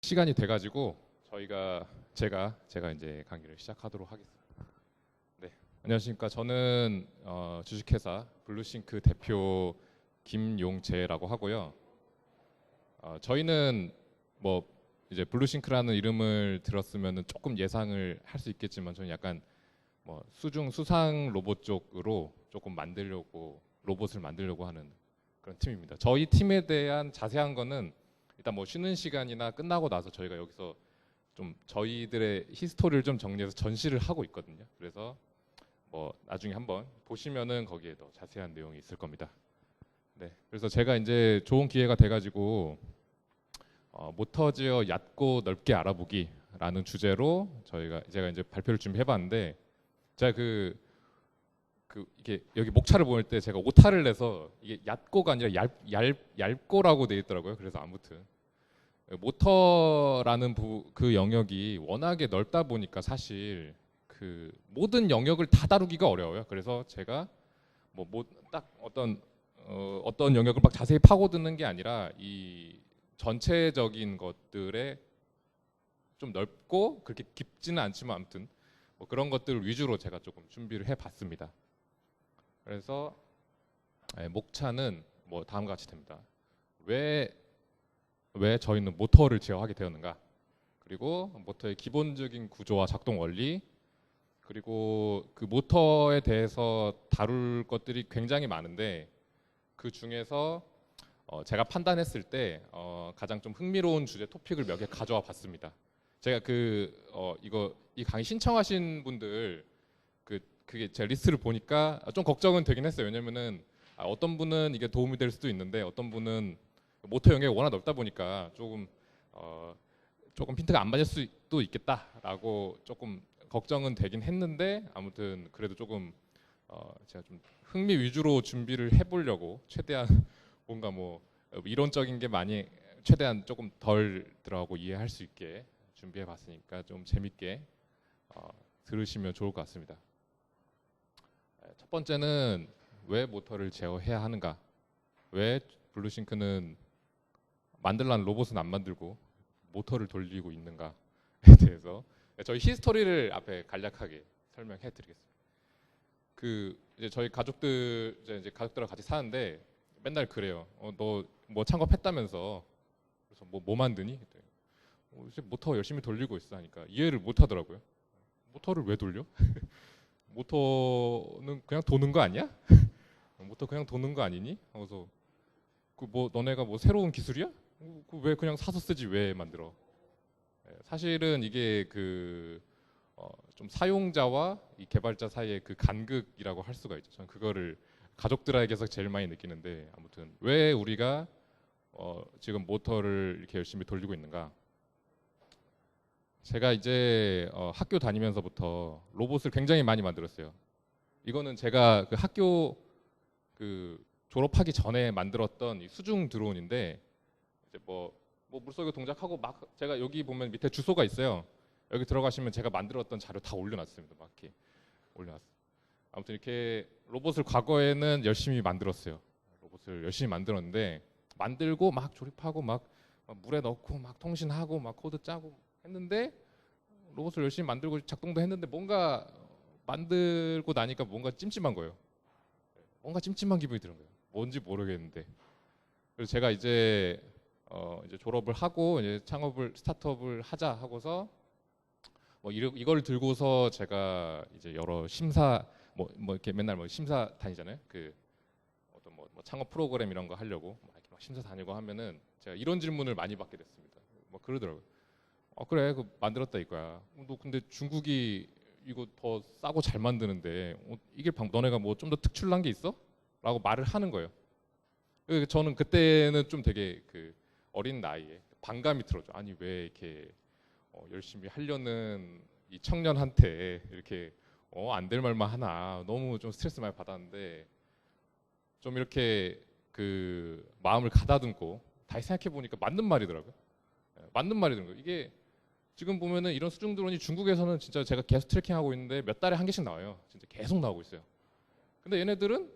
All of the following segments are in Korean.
시간이 돼가지고 제가 이제 강의를 시작하도록 하겠습니다. 네, 안녕하십니까. 저는 주식회사 블루싱크 대표 김용재라고 하고요. 저희는 뭐 이제 블루싱크라는 이름을 들었으면 조금 예상을 할 수 있겠지만 저는 약간 뭐 수상 로봇 쪽으로 조금 로봇을 만들려고 하는 그런 팀입니다. 저희 팀에 대한 자세한 거는 일단 뭐 쉬는 시간이나 끝나고 나서 저희가 여기서 좀 저희들의 히스토리를 좀 정리해서 전시를 하고 있거든요. 그래서 뭐 나중에 한번 보시면은 거기에 더 자세한 내용이 있을 겁니다. 네, 그래서 제가 이제 좋은 기회가 돼가지고 모터지어 얕고 넓게 알아보기라는 주제로 제가 이제 발표를 준비해봤는데 제가 이게 여기 목차를 보낼 때 제가 오타를 내서 이게 얕고가 아니라 얇고라고 돼 있더라고요. 그래서 아무튼 모터라는 그 영역이 워낙에 넓다 보니까 사실 그 모든 영역을 다 다루기가 어려워요. 그래서 제가 딱 어떤 영역을 막 자세히 파고드는 게 아니라 이 전체적인 것들에 좀 넓고 그렇게 깊지는 않지만 아무튼 뭐 그런 것들 위주로 제가 조금 준비를 해봤습니다. 그래서 목차는 뭐 다음과 같이 됩니다. 왜 저희는 모터를 제어하게 되었는가? 그리고 모터의 기본적인 구조와 작동 원리, 그리고 그 모터에 대해서 다룰 것들이 굉장히 많은데 그 중에서 제가 판단했을 때 가장 좀 흥미로운 주제 토픽을 몇 개 가져와 봤습니다. 제가 이 강의 신청하신 분들 그게 제 리스트를 보니까 좀 걱정은 되긴 했어요. 왜냐면은 어떤 분은 이게 도움이 될 수도 있는데 어떤 분은 모터 영역이 워낙 넓다 보니까 조금 핀트가 안 맞을 수도 있겠다라고 조금 걱정은 되긴 했는데 아무튼 그래도 조금 제가 좀 흥미 위주로 준비를 해보려고 최대한 뭔가 뭐 이론적인 게 많이 최대한 조금 덜 들어가고 이해할 수 있게 준비해봤으니까 좀 재밌게 들으시면 좋을 것 같습니다. 첫 번째는 왜 모터를 제어해야 하는가? 왜 블루싱크는 만들라는 로봇은 안 만들고 모터를 돌리고 있는가에 대해서 저희 히스토리를 앞에 간략하게 설명해 드리겠습니다. 이제 저희 가족들하고 같이 사는데 맨날 그래요. 너 뭐 창업했다면서 그래서 뭐 만드니? 이제 모터 열심히 돌리고 있어 하니까 이해를 못 하더라고요. 모터를 왜 돌려? 모터는 그냥 도는 거 아니야? 모터 그냥 도는 거 아니니? 그래서 너네가 뭐 새로운 기술이야? 왜 그냥 사서 쓰지 왜 만들어? 사실은 이게 좀 사용자와 이 개발자 사이의 그 간극이라고 할 수가 있죠. 저는 그거를 가족들에게서 제일 많이 느끼는데 아무튼 왜 우리가 지금 모터를 이렇게 열심히 돌리고 있는가? 제가 이제 학교 다니면서부터 로봇을 굉장히 많이 만들었어요. 이거는 제가 그 학교 졸업하기 전에 만들었던 이 수중 드론인데 이제 뭐 물속에 동작하고 막 제가 여기 보면 밑에 주소가 있어요. 여기 들어가시면 제가 만들었던 자료 다 올려놨습니다. 막 이렇게 올려놨어요. 아무튼 이렇게 로봇을 과거에는 열심히 만들었어요. 로봇을 열심히 만들었는데 만들고 막 조립하고 막 물에 넣고 막 통신하고 막 코드 짜고 했는데 로봇을 열심히 만들고 작동도 했는데 뭔가 만들고 나니까 뭔가 찜찜한 거예요. 뭔가 찜찜한 기분이 드는 거예요. 뭔지 모르겠는데. 그래서 제가 이제 졸업을 하고 이제 스타트업을 하자 하고서 이걸 들고서 제가 이제 여러 심사 이렇게 맨날 심사 다니잖아요. 어떤 창업 프로그램 이런 거 하려고 이렇게 막 심사 다니고 하면은 제가 이런 질문을 많이 받게 됐습니다. 그러더라고요. 그래 만들었다 이거야. 너 근데 중국이 이거 더 싸고 잘 만드는데 이게 너네가 뭐 좀 더 특출난 게 있어? 라고 말을 하는 거예요. 저는 그때는 좀 되게 어린 나이에 반감이 들었죠. 아니 왜 이렇게 열심히 하려는 이 청년한테 이렇게 안 될 말만 하나. 너무 좀 스트레스 많이 받았는데 좀 이렇게 마음을 가다듬고 다시 생각해 보니까 맞는 말이더라고요. 맞는 말이더라고요. 이게 지금 보면은 이런 수중 드론이 중국에서는 진짜 제가 계속 트래킹하고 있는데 몇 달에 한 개씩 나와요. 진짜 계속 나오고 있어요. 근데 얘네들은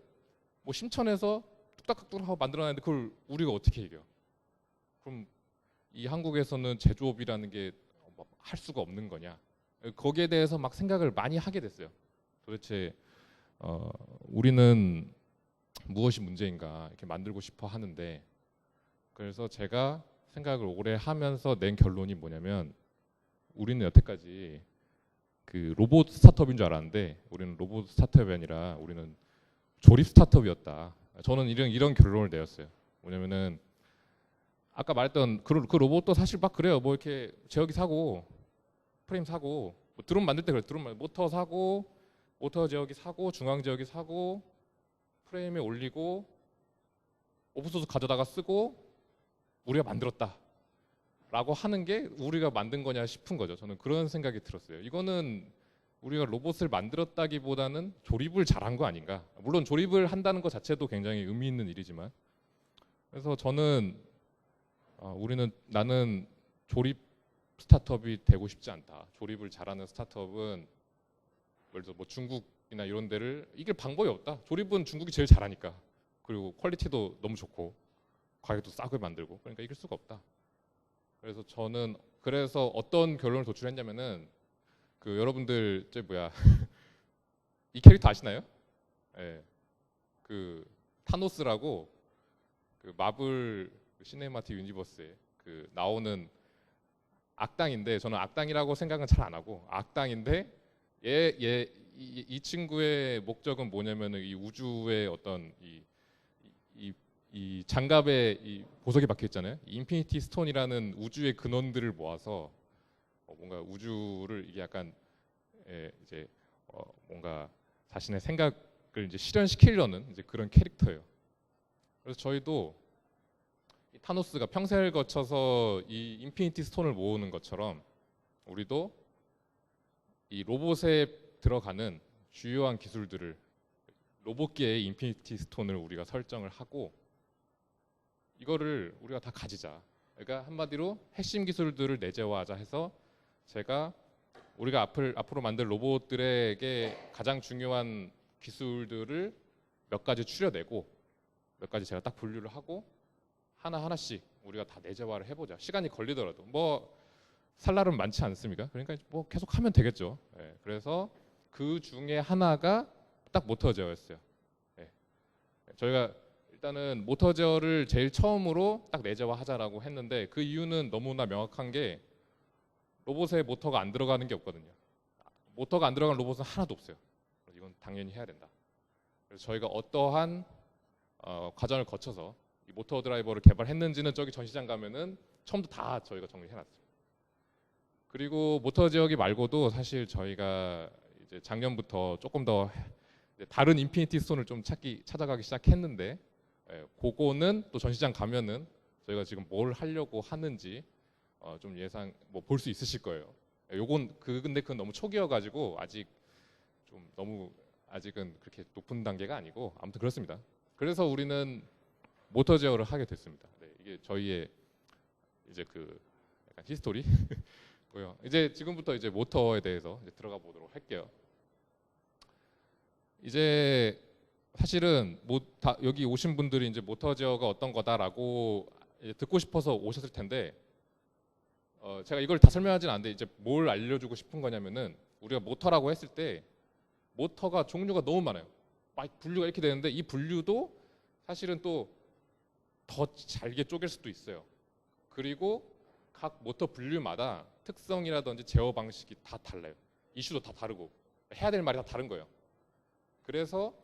뭐 심천에서 뚝딱뚝딱 하고 만들어놨는데 그걸 우리가 어떻게 이겨? 그럼 이 한국에서는 제조업이라는 게 할 수가 없는 거냐. 거기에 대해서 막 생각을 많이 하게 됐어요. 도대체 우리는 무엇이 문제인가 이렇게 만들고 싶어 하는데, 그래서 제가 생각을 오래 하면서 낸 결론이 뭐냐면, 우리는 여태까지 그 로봇 스타트업인 줄 알았는데 우리는 로봇 스타트업이 아니라 우리는 조립 스타트업이었다. 저는 이런 결론을 내었어요. 뭐냐면은 아까 말했던 그 로봇도 사실 막 그래요. 뭐 이렇게 제어기 사고 프레임 사고, 뭐 드론 만들 때 그래. 모터 사고, 모터 제어기 사고, 중앙 제어기 사고, 프레임에 올리고 오픈소스 가져다가 쓰고 우리가 만들었다 라고 하는 게 우리가 만든 거냐 싶은 거죠. 저는 그런 생각이 들었어요. 이거는 우리가 로봇을 만들었다기보다는 조립을 잘한 거 아닌가. 물론 조립을 한다는 것 자체도 굉장히 의미 있는 일이지만, 그래서 저는 나는 조립 스타트업이 되고 싶지 않다. 조립을 잘하는 스타트업은 예를 들어 뭐 중국이나 이런 데를 이길 방법이 없다. 조립은 중국이 제일 잘하니까. 그리고 퀄리티도 너무 좋고 가격도 싸게 만들고, 그러니까 이길 수가 없다. 그래서 저는 어떤 결론을 도출했냐면은, 그 여러분들 이 캐릭터 아시나요? 예. 그 타노스라고 그 마블 시네마틱 유니버스에 그 나오는 악당인데, 저는 악당이라고 생각은 잘 안 하고, 악당인데 이 친구의 목적은 뭐냐면은 이 우주의 어떤 이 장갑에 이 보석이 박혀 있잖아요. 인피니티 스톤이라는 우주의 근원들을 모아서 뭔가 우주를 이게 약간 이제 뭔가 자신의 생각을 이제 실현시키려는 이제 그런 캐릭터예요. 그래서 저희도 이 타노스가 평생을 거쳐서 이 인피니티 스톤을 모으는 것처럼 우리도 이 로봇에 들어가는 주요한 기술들을, 로봇계의 인피니티 스톤을 우리가 설정을 하고 이거를 우리가 다 가지자. 그러니까 한마디로 핵심 기술들을 내재화하자 해서, 우리가 앞으로 만들 로봇들에게 가장 중요한 기술들을 몇 가지 추려내고, 몇 가지 제가 딱 분류를 하고 하나씩 우리가 다 내재화를 해보자. 시간이 걸리더라도 뭐 살 날은 많지 않습니까? 그러니까 뭐 계속 하면 되겠죠. 예, 그래서 그 중에 하나가 딱 모터 제어였어요. 예, 저희가 일단은 모터 제어를 제일 처음으로 딱 내재화하자라고 했는데, 그 이유는 너무나 명확한 게 로봇에 모터가 안 들어가는 게 없거든요. 모터가 안 들어간 로봇은 하나도 없어요. 이건 당연히 해야 된다. 그래서 저희가 어떠한 과정을 거쳐서 이 모터 드라이버를 개발했는지는 저기 전시장 가면은 처음부터 다 저희가 정리해놨어요. 그리고 모터 제어기 말고도 사실 저희가 이제 작년부터 조금 더 다른 인피니티 스톤을 좀 찾아가기 시작했는데, 그거는 또 전시장 가면은 저희가 지금 뭘 하려고 하는지 좀 예상 볼 수 있으실 거예요. 근데 그건 너무 초기여가지고 아직은 그렇게 높은 단계가 아니고, 아무튼 그렇습니다. 그래서 우리는 모터 제어를 하게 됐습니다. 네, 이게 저희의 이제 그 약간 히스토리 고요. 이제 지금부터 이제 모터에 대해서 이제 들어가 보도록 할게요. 이제 사실은 여기 오신 분들이 이제 모터 제어가 어떤 거다라고 듣고 싶어서 오셨을 텐데, 제가 이걸 다 설명하진 않는데 이제 뭘 알려주고 싶은 거냐면은, 우리가 모터라고 했을 때 모터가 종류가 너무 많아요. 막 분류가 이렇게 되는데, 이 분류도 사실은 또 더 잘게 쪼갤 수도 있어요. 그리고 각 모터 분류마다 특성이라든지 제어 방식이 다 달라요. 이슈도 다 다르고 해야 될 말이 다 다른 거예요. 그래서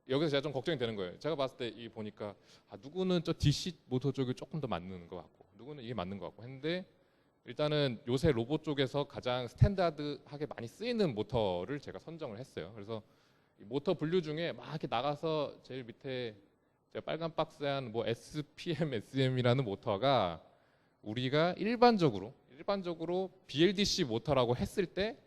여기서 제가 좀 걱정이 되는 거예요. 제가 봤을 때 이 보니까 누구는 저 DC 모터 쪽이 조금 더 맞는 것 같고, 누구는 이게 맞는 것 같고 했는데, 일단은 요새 로봇 쪽에서 가장 스탠다드하게 많이 쓰이는 모터를 제가 선정을 했어요. 그래서 이 모터 분류 중에 막 이렇게 나가서 제일 밑에 제가 빨간 박스에 한 뭐 SPM, SM이라는 모터가 우리가 일반적으로 BLDC 모터라고 했을 때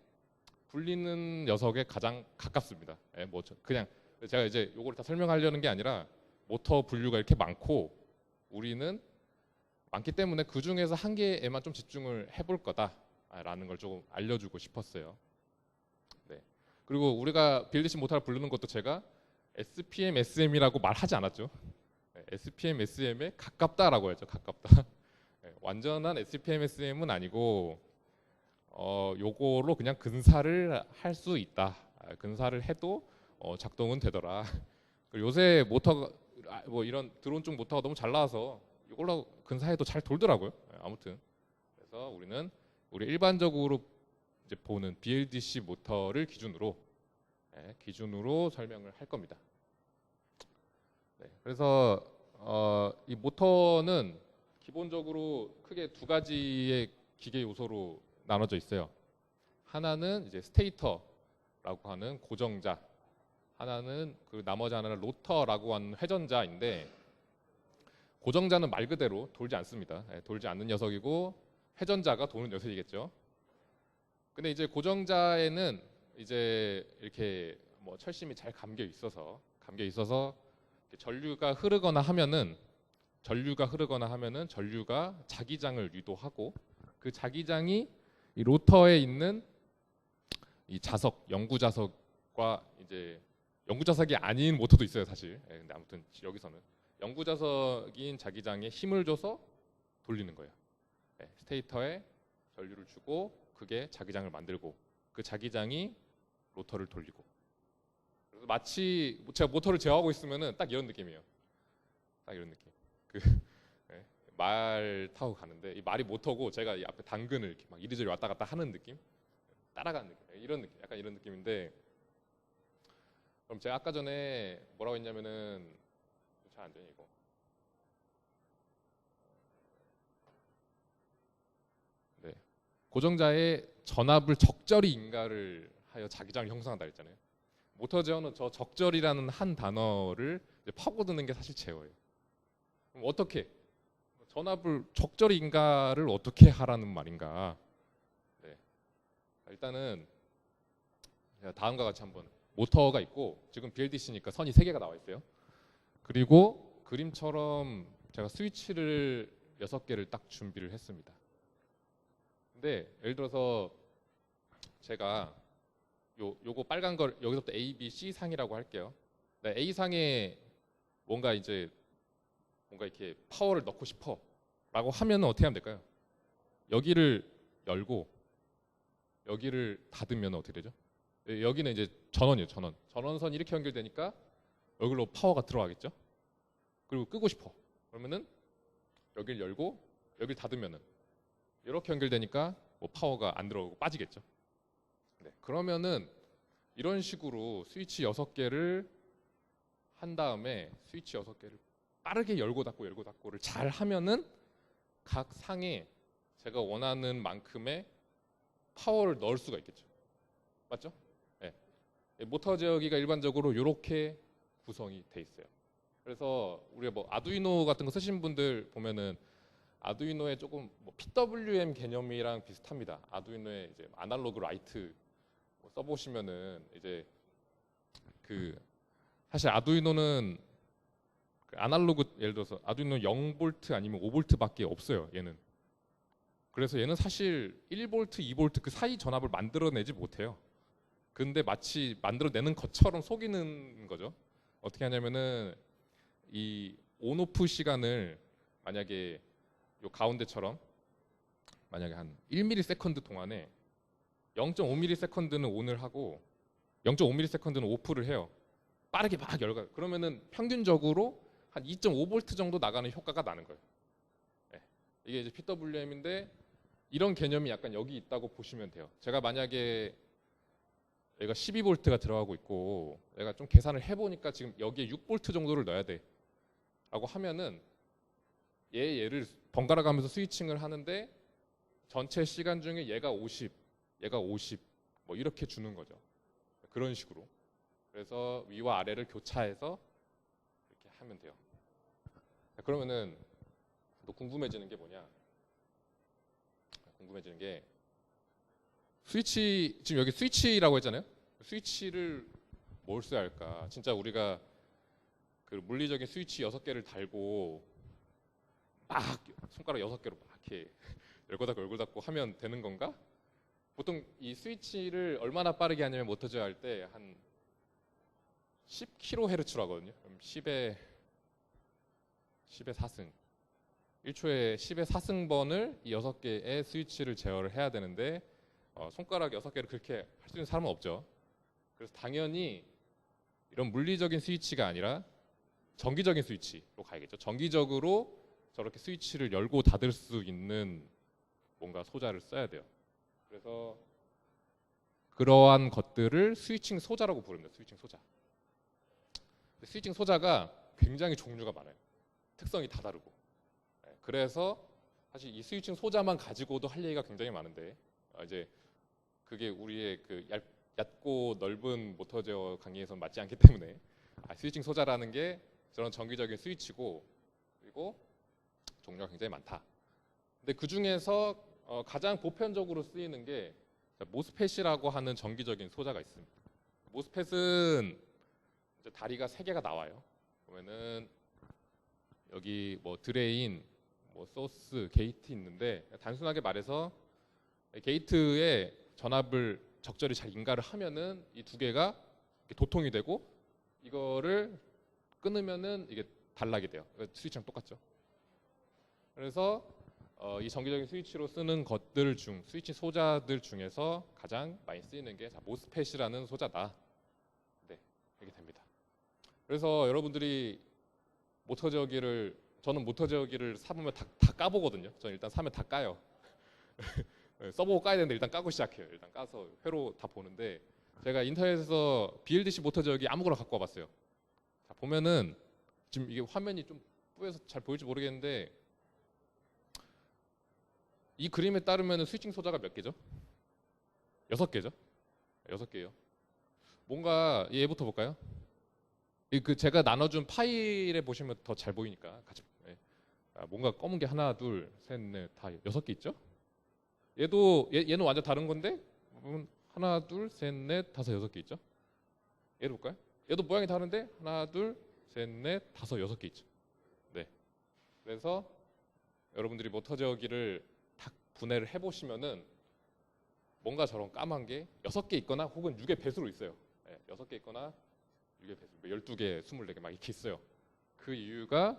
불리는 녀석에 가장 가깝습니다. 뭐 그냥 제가 이제 요걸 다 설명하려는 게 아니라, 모터 분류가 이렇게 많고 우리는 많기 때문에 그 중에서 한 개에만 좀 집중을 해볼 거다라는 걸 조금 알려주고 싶었어요. 네. 그리고 우리가 BLDC 모터를 부르는 것도 제가 SPM, SM이라고 말하지 않았죠. 네. SPM, SM에 가깝다라고 했죠. 가깝다. 네. 완전한 SPMSM은 아니고 요거로 그냥 근사를 할 수 있다. 근사를 해도 작동은 되더라. 그리고 요새 모터가 뭐 이런 드론 쪽 모터가 너무 잘 나와서 이걸로 근사해도 잘 돌더라고요. 아무튼 그래서 우리 일반적으로 이제 보는 BLDC 모터를 기준으로 설명을 할 겁니다. 네, 그래서 이 모터는 기본적으로 크게 두 가지의 기계 요소로 나눠져 있어요. 하나는 이제 스테이터라고 하는 고정자, 하나는 그 나머지 하나는 로터라고 하는 회전자인데, 고정자는 말 그대로 돌지 않습니다. 돌지 않는 녀석이고 회전자가 도는 녀석이겠죠. 근데 이제 고정자에는 이제 이렇게 뭐 철심이 잘 감겨 있어서 전류가 흐르거나 하면은 전류가 자기장을 유도하고, 그 자기장이 이 로터에 있는 이 자석, 영구 자석과 이제 영구 자석이 아닌 모터도 있어요, 사실. 근데 아무튼 여기서는 영구 자석인 자기장에 힘을 줘서 돌리는 거예요. 스테이터에 전류를 주고 그게 자기장을 만들고, 그 자기장이 로터를 돌리고. 그래서 마치 제가 모터를 제어하고 있으면은 딱 이런 느낌이에요. 딱 이런 느낌. 말 타고 가는데 이 말이 모터고 제가 이 앞에 당근을 이렇게 막 이리저리 왔다 갔다 하는 느낌, 따라가는 느낌, 이런 느낌, 약간 이런 느낌인데, 그럼 제가 아까 전에 뭐라고 했냐면은 잘 안 되네 이거. 네, 고정자의 전압을 적절히 인가를 하여 자기장을 형성한다 했잖아요. 모터 제어는 저 적절이라는 한 단어를 이제 파고드는 게 사실 제어예요. 그럼 어떻게 전압을 적절히 인가를 어떻게 하라는 말인가? 네. 일단은 다음과 같이 한번, 모터가 있고 지금 BLDC니까 선이 3개가 나와 있어요. 그리고 그림처럼 제가 스위치를 6개를 딱 준비를 했습니다. 근데 예를 들어서 제가 요거 빨간 걸 여기서부터 A, B, C 상이라고 할게요. 네, A 상에 뭔가 이렇게 파워를 넣고 싶어 라고 하면 어떻게 하면 될까요? 여기를 열고 여기를 닫으면 어떻게 되죠? 여기는 이제 전원이에요. 전원선이 이렇게 연결되니까 여기로 파워가 들어가겠죠. 그리고 끄고 싶어 그러면은 여기를 열고 여기를 닫으면은 이렇게 연결되니까 뭐 파워가 안 들어오고 빠지겠죠. 네, 그러면은 이런 식으로 스위치 6개를 한 다음에 스위치 6개를 빠르게 열고 닫고를 잘 하면은 각 상에 제가 원하는 만큼의 파워를 넣을 수가 있겠죠. 맞죠? 네. 모터 제어기가 일반적으로 이렇게 구성이 돼 있어요. 그래서 우리가 뭐 아두이노 같은 거 쓰신 분들 보면은 아두이노의 조금 뭐 PWM 개념이랑 비슷합니다. 아두이노의 이제 아날로그 라이트 뭐 써보시면은 이제 그 사실 아두이노는 아날로그, 예를 들어서 아두이노 0V 아니면 5V밖에 없어요. 얘는. 그래서 얘는 사실 1V, 2V 그 사이 전압을 만들어내지 못해요. 근데 마치 만들어내는 것처럼 속이는 거죠. 어떻게 하냐면은 이 온오프 시간을 만약에 요 가운데처럼 만약에 한 1ms 동안에 0.5ms는 온을 하고 0.5ms는 오프를 해요. 빠르게 막 열가. 그러면은 평균적으로 한 2.5V 정도 나가는 효과가 나는 거예요. 네. 이게 이제 PWM인데 이런 개념이 약간 여기 있다고 보시면 돼요. 제가 만약에 얘가 12V가 들어가고 있고 내가 좀 계산을 해보니까 지금 여기에 6V 정도를 넣어야 돼 라고 하면은 얘를 번갈아 가면서 스위칭을 하는데 전체 시간 중에 얘가 50 뭐 이렇게 주는 거죠. 그런 식으로. 그래서 위와 아래를 교차해서 이렇게 하면 돼요. 그러면은 또 궁금해지는 게 뭐냐? 궁금해지는 게 스위치, 지금 여기 스위치라고 했잖아요. 스위치를 뭘 써야 할까? 진짜 우리가 그 물리적인 스위치 6개를 달고 막 손가락 6개로 막 이렇게 열고 닫고 하면 되는 건가? 보통 이 스위치를 얼마나 빠르게 하냐면 모터 제어할 때 한 10kHz로 하거든요. 그럼 10의 4승. 1초에 10의 4승번을 이 6개의 스위치를 제어를 해야 되는데 손가락 6개를 그렇게 할 수 있는 사람은 없죠. 그래서 당연히 이런 물리적인 스위치가 아니라 정기적인 스위치로 가야겠죠. 정기적으로 저렇게 스위치를 열고 닫을 수 있는 뭔가 소자를 써야 돼요. 그래서 그러한 것들을 스위칭 소자라고 부릅니다. 스위칭 소자. 스위칭 소자가 굉장히 종류가 많아요. 특성이 다 다르고. 그래서 사실 이 스위칭 소자만 가지고도 할 얘기가 굉장히 많은데 이제 그게 우리의 그 얕고 넓은 모터 제어 강의에서는 맞지 않기 때문에 스위칭 소자라는 게 저런 정기적인 스위치고 그리고 종류가 굉장히 많다. 근데 그 중에서 가장 보편적으로 쓰이는 게 모스펫이라고 하는 정기적인 소자가 있습니다. 모스펫은 이제 다리가 3개가 나와요. 보면은 여기 뭐 드레인, 뭐 소스, 게이트 있는데 단순하게 말해서 게이트에 전압을 적절히 잘 인가를 하면은 이 2개가 도통이 되고 이거를 끊으면은 이게 단락이 돼요. 스위치랑 똑같죠. 그래서 이 정기적인 스위치로 쓰는 것들 중 스위치 소자들 중에서 가장 많이 쓰이는 게 모스펫이라는 소자다. 네, 이렇게 됩니다. 그래서 여러분들이 모터 제어기를 저는 모터 제어기를 사보면 다 까보거든요. 저는 일단 사면 다 까요. 써보고 까야 되는데 일단 까고 시작해요. 일단 까서 회로 다 보는데 제가 인터넷에서 BLDC 모터 제어기 아무거나 갖고 와봤어요. 자, 보면은 지금 이게 화면이 좀 뿌여서 잘 보일지 모르겠는데 이 그림에 따르면 스위칭 소자가 몇 개죠? 6개죠? 6개예요. 뭔가 얘부터 볼까요? 그 제가 나눠준 파일에 보시면 더 잘 보이니까 같이. 뭔가 검은 게 하나, 둘, 셋, 넷, 다 6개 있죠? 얘는 완전 다른 건데 하나, 둘, 셋, 넷, 다섯, 6개 있죠? 얘도 볼까요? 얘도 모양이 다른데 하나, 둘, 셋, 넷, 다섯, 6개 있죠? 네. 그래서 여러분들이 모터 제어기를 딱 분해를 해보시면은 뭔가 저런 까만 게 6개 있거나 혹은 6의 배수로 있어요. 6개 있거나 6의 배수, 12개, 24개 막 이렇게 있어요. 그 이유가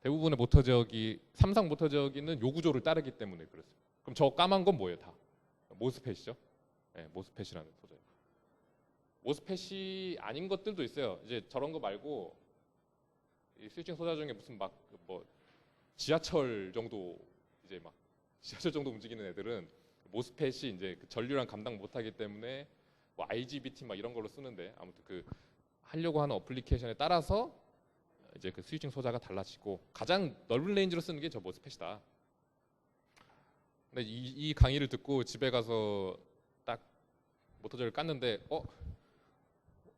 대부분의 모터 제어기, 삼성 모터 제어기는 요 구조를 따르기 때문에 그렇습니다. 그럼 저 까만 건 뭐예요? 다 모스펫이죠. 모스펫이라는 소재예요. 모스펫이 아닌 것들도 있어요. 이제 저런 거 말고 이 스위칭 소자 중에 무슨 막 뭐 지하철 정도 이제 막 지하철 정도 움직이는 애들은 모스펫이 이제 그 전류량 감당 못하기 때문에 뭐 IGBT 막 이런 걸로 쓰는데 아무튼 그 하려고 하는 어플리케이션에 따라서 이제 그 스위칭 소자가 달라지고 가장 넓은 레인지로 쓰는 게 저 모스펫이다. 근데 이 강의를 듣고 집에 가서 딱 모터제를 깠는데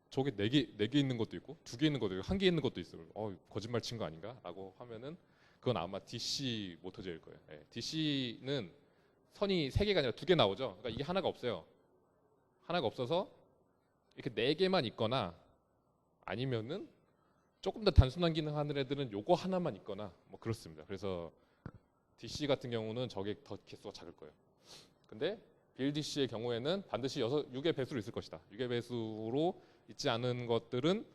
저게 4개 있는 것도 있고 2개 있는 것도 있고 1개 있는 것도 있어요. 거짓말 친 거 아닌가? 라고 하면은 그건 아마 DC 모터제일 거예요. DC는 선이 3개가 아니라 2개 나오죠. 그러니까 이게 하나가 없어요. 하나가 없어서 이렇게 4개만 있거나 아니면은 조금 더 단순한 기능 하는 애들은 요거 하나만 있거나 뭐 그렇습니다. 그래서 DC 같은 경우는 저게 더 개수가 작을 거예요. 근데 BLDC의 경우에는 반드시 6의 배수로 있을 것이다. 6의 배수로 있지 않은 것들은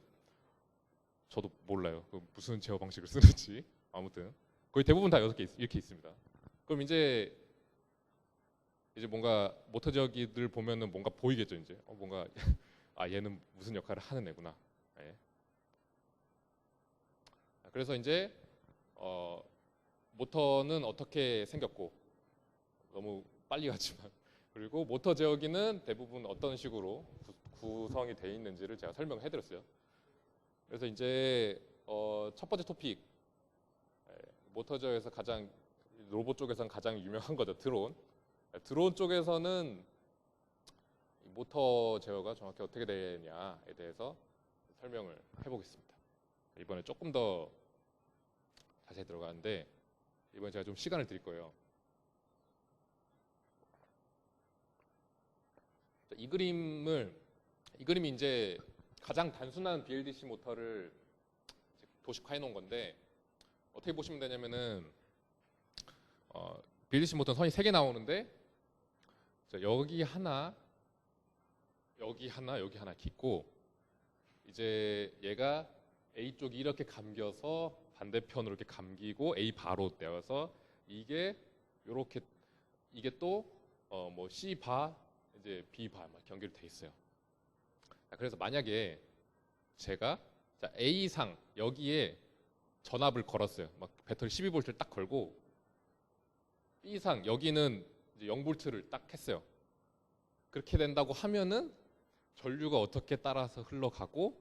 저도 몰라요. 무슨 제어 방식을 쓰는지. 아무튼 거의 대부분 다 6개 이렇게 있습니다. 그럼 이제 뭔가 모터 제어기들 보면은 뭔가 보이겠죠. 이제 뭔가 얘는 무슨 역할을 하는 애구나. 그래서 이제 모터는 어떻게 생겼고 너무 빨리 갔지만 그리고 모터 제어기는 대부분 어떤 식으로 구성이 되어 있는지를 제가 설명을 해드렸어요. 그래서 이제 첫 번째 토픽 모터 제어에서 가장 로봇 쪽에서는 가장 유명한 거죠. 드론 쪽에서는 모터 제어가 정확히 어떻게 되냐에 대해서 설명을 해보겠습니다. 이번에 조금 더 자세히 들어가는데 이번에 제가 좀 시간을 드릴 거예요. 이 그림이 이제 가장 단순한 BLDC 모터를 도식화해 놓은 건데 어떻게 보시면 되냐면은 BLDC 모터는 선이 3개 나오는데 여기 하나, 여기 하나, 여기 하나 있고 이제 얘가 A 쪽이 이렇게 감겨서 반대편으로 이렇게 감기고 A 바로 떼어서 이게 요렇게 이게 또 뭐 C 바 이제 B 바 막 연결돼 있어요. 그래서 만약에 제가 자, A상 여기에 전압을 걸었어요. 막 배터리 12V를 딱 걸고 B상 여기는 이제 0V를 딱 했어요. 그렇게 된다고 하면은 전류가 어떻게 따라서 흘러가고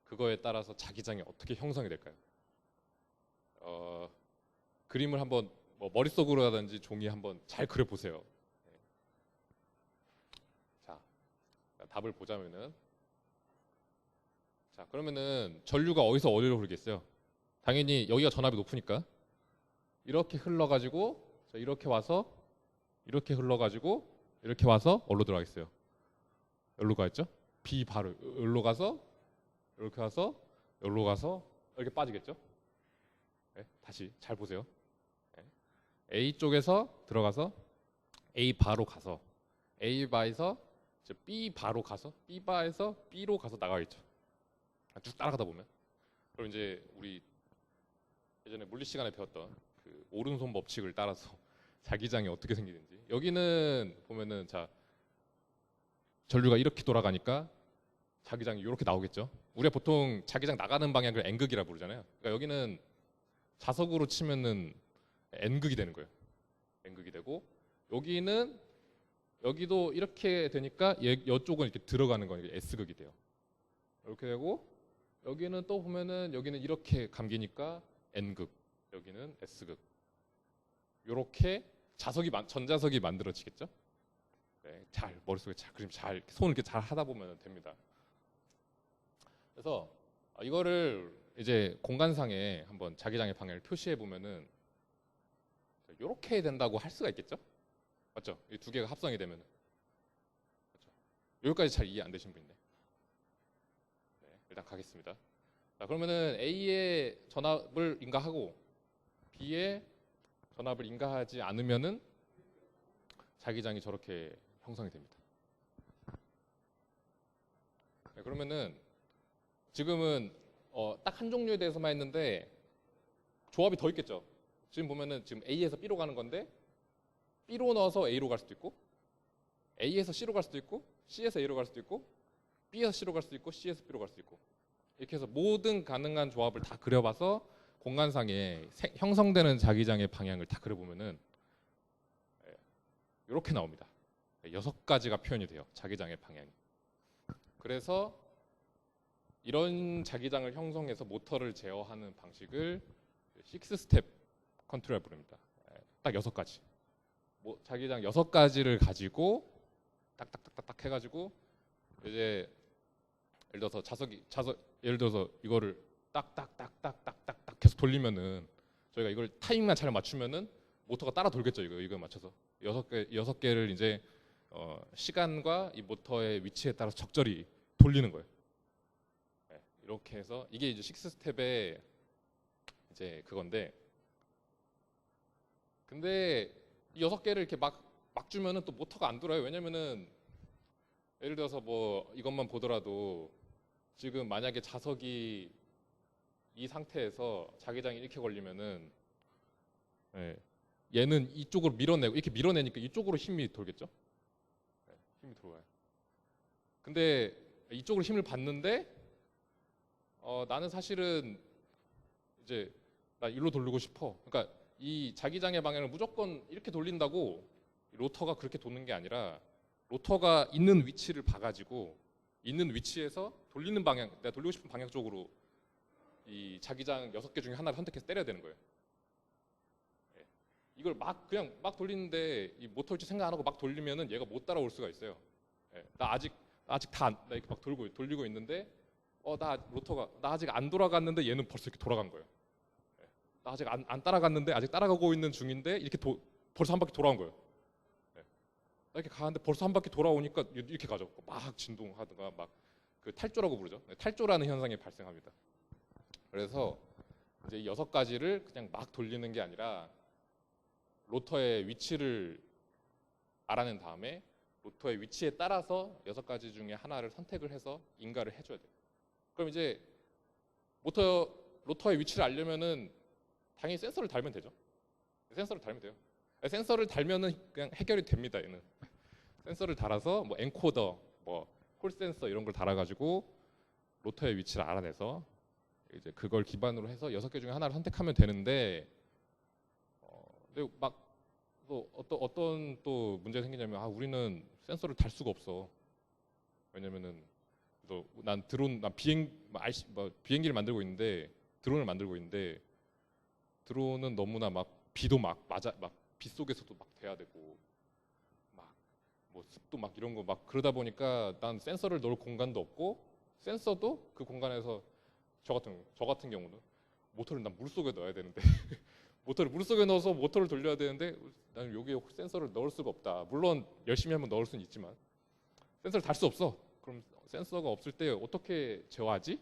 그거에 따라서 자기장이 어떻게 형성이 될까요? 그림을 한번 뭐 머릿속으로라든지 종이에 한번 잘 그려보세요. 자, 답을 보자면은 자 그러면은 전류가 어디로 흐르겠어요? 당연히 여기가 전압이 높으니까 이렇게 흘러가지고 이렇게 와서 이렇게 흘러가지고 이렇게 와서 어디로 들어가겠어요? 여기로 가겠죠? B 바로 여기로 가서 이렇게 와서 여기로 가서 이렇게 빠지겠죠? 네, 다시 잘 보세요. 네. A 쪽에서 들어가서 A 바로 가서 A 바에서 B 바로 가서 B 바에서 B로 가서 나가겠죠. 쭉 따라가다 보면 그럼 이제 우리 예전에 물리 시간에 배웠던 그 오른손 법칙을 따라서 자기장이 어떻게 생기는지 여기는 보면은 자 전류가 이렇게 돌아가니까 자기장이 이렇게 나오겠죠. 우리가 보통 자기장 나가는 방향을 N극이라 부르잖아요. 그러니까 여기는 자석으로 치면은 N극이 되는 거예요. N극이 되고 여기는 여기도 이렇게 되니까 이쪽은 이렇게 들어가는 거니까 S극이 돼요. 이렇게 되고 여기는 또 보면은 여기는 이렇게 감기니까 N극, 여기는 S극. 이렇게 전자석이 만들어지겠죠. 네, 잘 머릿속에 잘 그림 잘 손 이렇게 잘 하다 보면 됩니다. 그래서 이거를 이제 공간상에 한번 자기장의 방향을 표시해 보면은 이렇게 된다고 할 수가 있겠죠? 맞죠? 이 두 개가 합성이 되면은 맞죠? 여기까지 잘 이해 안 되신 분인데. 네, 일단 가겠습니다. 자, 그러면은 A의 전압을 인가하고 B의 전압을 인가하지 않으면은 자기장이 저렇게 형성이 됩니다. 네, 그러면은 지금은 딱 한 종류에 대해서만 했는데 조합이 더 있겠죠. 지금 보면은 지금 A에서 B로 가는 건데 B로 넣어서 A로 갈 수도 있고 A에서 C로 갈 수도 있고 C에서 A로 갈 수도 있고 B에서 C로 갈 수도 있고 C에서 B로 갈 수도 있고 이렇게 해서 모든 가능한 조합을 다 그려봐서 공간상에 형성되는 자기장의 방향을 다 그려보면은 이렇게 나옵니다. 6가지가 표현이 돼요. 자기장의 방향이. 그래서 이런 자기장을 형성해서 모터를 제어하는 방식을 6스텝 컨트롤을 부릅니다. 딱 6가지. 자기장 6가지를 가지고 딱딱딱딱 해가지고 이제 예를 들어서 예를 들어서 이거를 딱딱딱딱딱딱 계속 돌리면은 저희가 이걸 타이밍만 잘 맞추면은 모터가 따라 돌겠죠. 이거 맞춰서 6개를 이제 시간과 이 모터의 위치에 따라서 적절히 돌리는 거예요. 네, 이렇게 해서 이게 이제 6스텝의 이제 그건데 근데 이 6개를 이렇게 막 주면은 또 모터가 안 돌아요. 왜냐면은 예를 들어서 뭐 이것만 보더라도 지금 만약에 자석이 이 상태에서 자기장이 이렇게 걸리면은 얘는 이쪽으로 밀어내고 이렇게 밀어내니까 이쪽으로 힘이 돌겠죠. 힘이 들어와요. 근데 이쪽으로 힘을 받는데 나는 사실은 이제 나 일로 돌리고 싶어. 그러니까 이 자기장의 방향을 무조건 이렇게 돌린다고 로터가 그렇게 도는 게 아니라 로터가 있는 위치를 봐가지고 있는 위치에서 돌리는 방향, 내가 돌리고 싶은 방향 쪽으로 이 자기장 6개 중에 하나를 선택해서 때려야 되는 거예요. 이걸 그냥 막 돌리는데 이 모터일지 생각 안 하고 막 돌리면은 얘가 못 따라올 수가 있어요. 나 아직 나 이렇게 막 돌리고 있는데 나 아직 안 돌아갔는데 얘는 벌써 이렇게 돌아간 거예요. 나 아직 안 따라갔는데 아직 따라가고 있는 중인데 이렇게 벌써 한 바퀴 돌아온 거예요. 나 이렇게 가는데 벌써 한 바퀴 돌아오니까 이렇게 가죠. 막 진동하다가 막 그 탈조라고 부르죠. 탈조라는 현상이 발생합니다. 그래서 이제 이 6가지를 그냥 막 돌리는 게 아니라 로터의 위치를 알아낸 다음에 로터의 위치에 따라서 6가지 중에 하나를 선택을 해서 인가를 해줘야 돼요. 그럼 이제 모터 로터의 위치를 알려면은 당연히 센서를 달면 되죠. 센서를 달면 돼요. 센서를 달면은 그냥 해결이 됩니다. 얘는 센서를 달아서 뭐 엔코더, 뭐 콜 센서 이런 걸 달아가지고 로터의 위치를 알아내서 이제 그걸 기반으로 해서 6개 중에 하나를 선택하면 되는데, 근데 막 또 어떤 또 문제가 생기냐면, 우리는 센서를 달 수가 없어. 왜냐면은 난 비행기를 만들고 있는데, 드론을 만들고 있는데, 드론은 너무나 막 비도 막 빗속에서도 막 돼야 되고, 막 뭐 습도 막 이런 거 막 그러다 보니까 난 센서를 넣을 공간도 없고, 센서도 그 공간에서 저 같은 경우는 모터를 난 물속에 넣어야 되는데 모터를 물속에 넣어서 모터를 돌려야 되는데 나는 여기에 센서를 넣을 수가 없다. 물론 열심히 하면 넣을 수는 있지만 센서를 달 수 없어. 그럼 센서가 없을 때 어떻게 제어하지?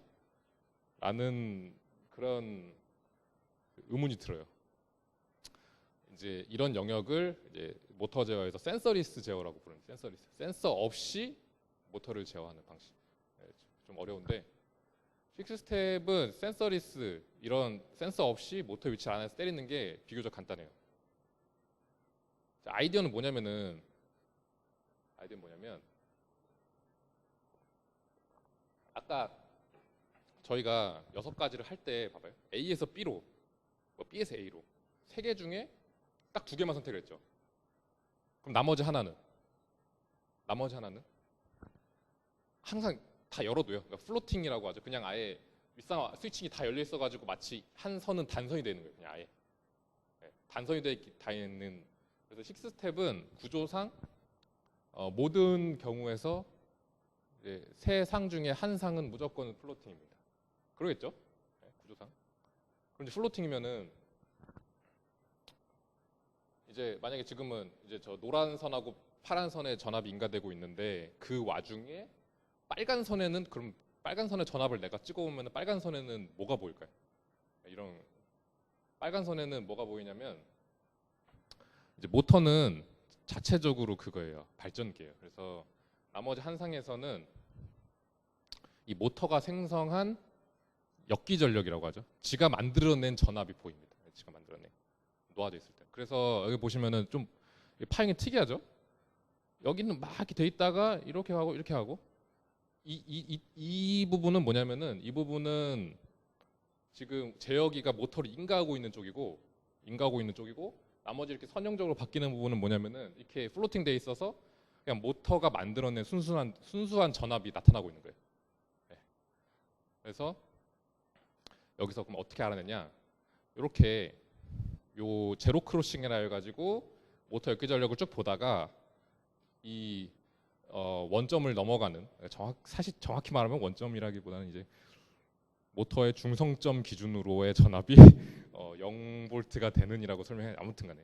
라는 그런 의문이 들어요. 이제 이런 영역을 이제 모터 제어에서 센서리스 제어라고 부르는, 센서 없이 모터를 제어하는 방식. 좀 어려운데, 식스스텝은 센서리스, 이런 센서 없이 모터 위치 안에서 때리는 게 비교적 간단해요. 아이디어는 뭐냐면 아까 저희가 6가지를 할 때 봐봐요. A에서 B로, 뭐 B에서 A로 3개 중에 딱 2개만 선택을 했죠. 그럼 나머지 하나는 항상 다 열어둬요. 그러니까 플로팅이라고 하죠. 그냥 아예 윗상 스위칭이 다 열려 있어가지고 마치 한 선은 단선이 되는 거예요. 그냥 아예 단선이 다 있는. 그래서 식스스텝은 구조상 모든 경우에서 세 상 중에 한 상은 무조건 플로팅입니다. 그러겠죠? 구조상. 그런데 플로팅이면은 이제 만약에 지금은 이제 저 노란 선하고 파란 선에 전압이 인가되고 있는데, 그 와중에 빨간 선에는, 그럼 빨간 선의 전압을 내가 찍어보면 빨간 선에는 뭐가 보일까요? 이런 빨간 선에는 뭐가 보이냐면, 이제 모터는 자체적으로 그거예요. 발전기예요. 그래서 나머지 한 상에서는 이 모터가 생성한 역기전력이라고 하죠. 지가 만들어낸 전압이 보입니다. 지가 만들어낸, 놓아져 있을 때. 그래서 여기 보시면은 좀 파형이 특이하죠. 여기는 막 이렇게 돼 있다가 이렇게 하고 이렇게 하고, 이 부분은 뭐냐면은, 이 부분은 지금 제어기가 모터를 인가하고 있는 쪽이고 나머지 이렇게 선형적으로 바뀌는 부분은 뭐냐면은, 이렇게 플로팅 돼 있어서 그냥 모터가 만들어낸 순수한 전압이 나타나고 있는 거예요. 네. 그래서 여기서 그럼 어떻게 알아내냐? 이렇게 요 제로 크로싱이라 해가지고 모터 역기전력을 쭉 보다가 이 원점을 넘어가는, 사실 정확히 말하면 원점이라기보다는 이제 모터의 중성점 기준으로의 전압이 0볼트가 되는이라고 설명해. 아무튼간에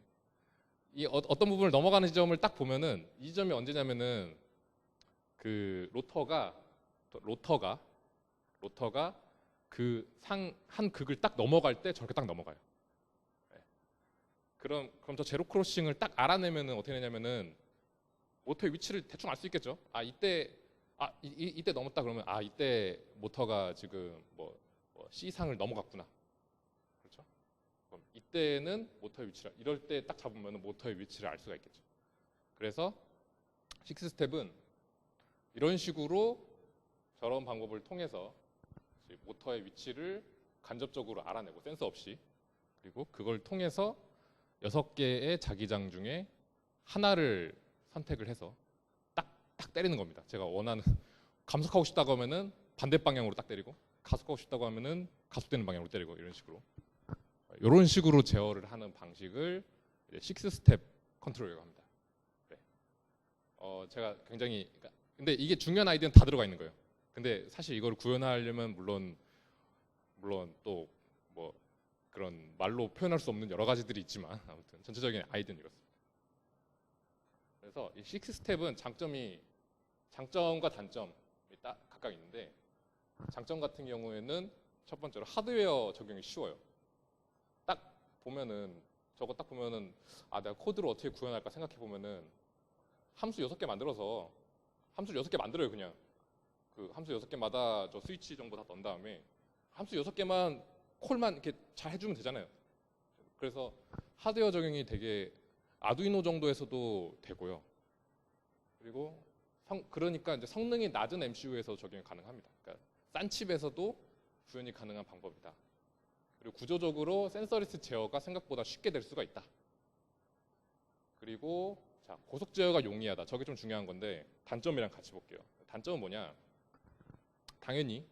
이 어떤 부분을 넘어가는 지점을 딱 보면은, 이 지점이 언제냐면은 그 로터가 그 한 극을 딱 넘어갈 때 저렇게 딱 넘어가요. 네. 그럼 저 제로 크로싱을 딱 알아내면은 어떻게 되냐면은 모터의 위치를 대충 알 수 있겠죠. 이때 넘었다 그러면 이때 모터가 지금 뭐 C상을 넘어갔구나. 그렇죠? 그럼 이때는 모터의 위치를, 이럴 때 딱 잡으면 모터의 위치를 알 수가 있겠죠. 그래서 식스스텝은 이런 식으로 저런 방법을 통해서 모터의 위치를 간접적으로 알아내고, 센서 없이, 그리고 그걸 통해서 6개의 자기장 중에 하나를 선택을 해서 딱 때리는 겁니다. 제가 원하는, 감속하고 싶다고 하면은 반대 방향으로 딱 때리고, 가속하고 싶다고 하면은 가속되는 방향으로 때리고, 이런 식으로 제어를 하는 방식을 식스스텝 컨트롤이라고 합니다. 네. 제가 굉장히, 근데 이게 중요한 아이디어는 다 들어가 있는 거예요. 근데 사실 이걸 구현하려면 물론 또 뭐 그런 말로 표현할 수 없는 여러 가지들이 있지만, 아무튼 전체적인 아이디어는 이렇습니다. 그래서 이 식스스텝은 장점과 단점이 딱 각각 있는데, 장점 같은 경우에는 첫 번째로 하드웨어 적용이 쉬워요. 저거 딱 보면은 내가 코드를 어떻게 구현할까 생각해 보면은 함수 6개 만들어서, 함수를 6개 만들어요. 그냥 그 함수 6개마다 저 스위치 정보 다 넣은 다음에 함수 6개만 콜만 이렇게 잘 해주면 되잖아요. 그래서 하드웨어 적용이 되게 아두이노 정도에서도 되고요. 그리고 그러니까 이제 성능이 낮은 MCU에서 적용이 가능합니다. 그러니까 싼 칩에서도 구현이 가능한 방법이다. 그리고 구조적으로 센서리스 제어가 생각보다 쉽게 될 수가 있다. 그리고 자, 고속 제어가 용이하다. 저게 좀 중요한 건데 단점이랑 같이 볼게요. 단점은 뭐냐? 당연히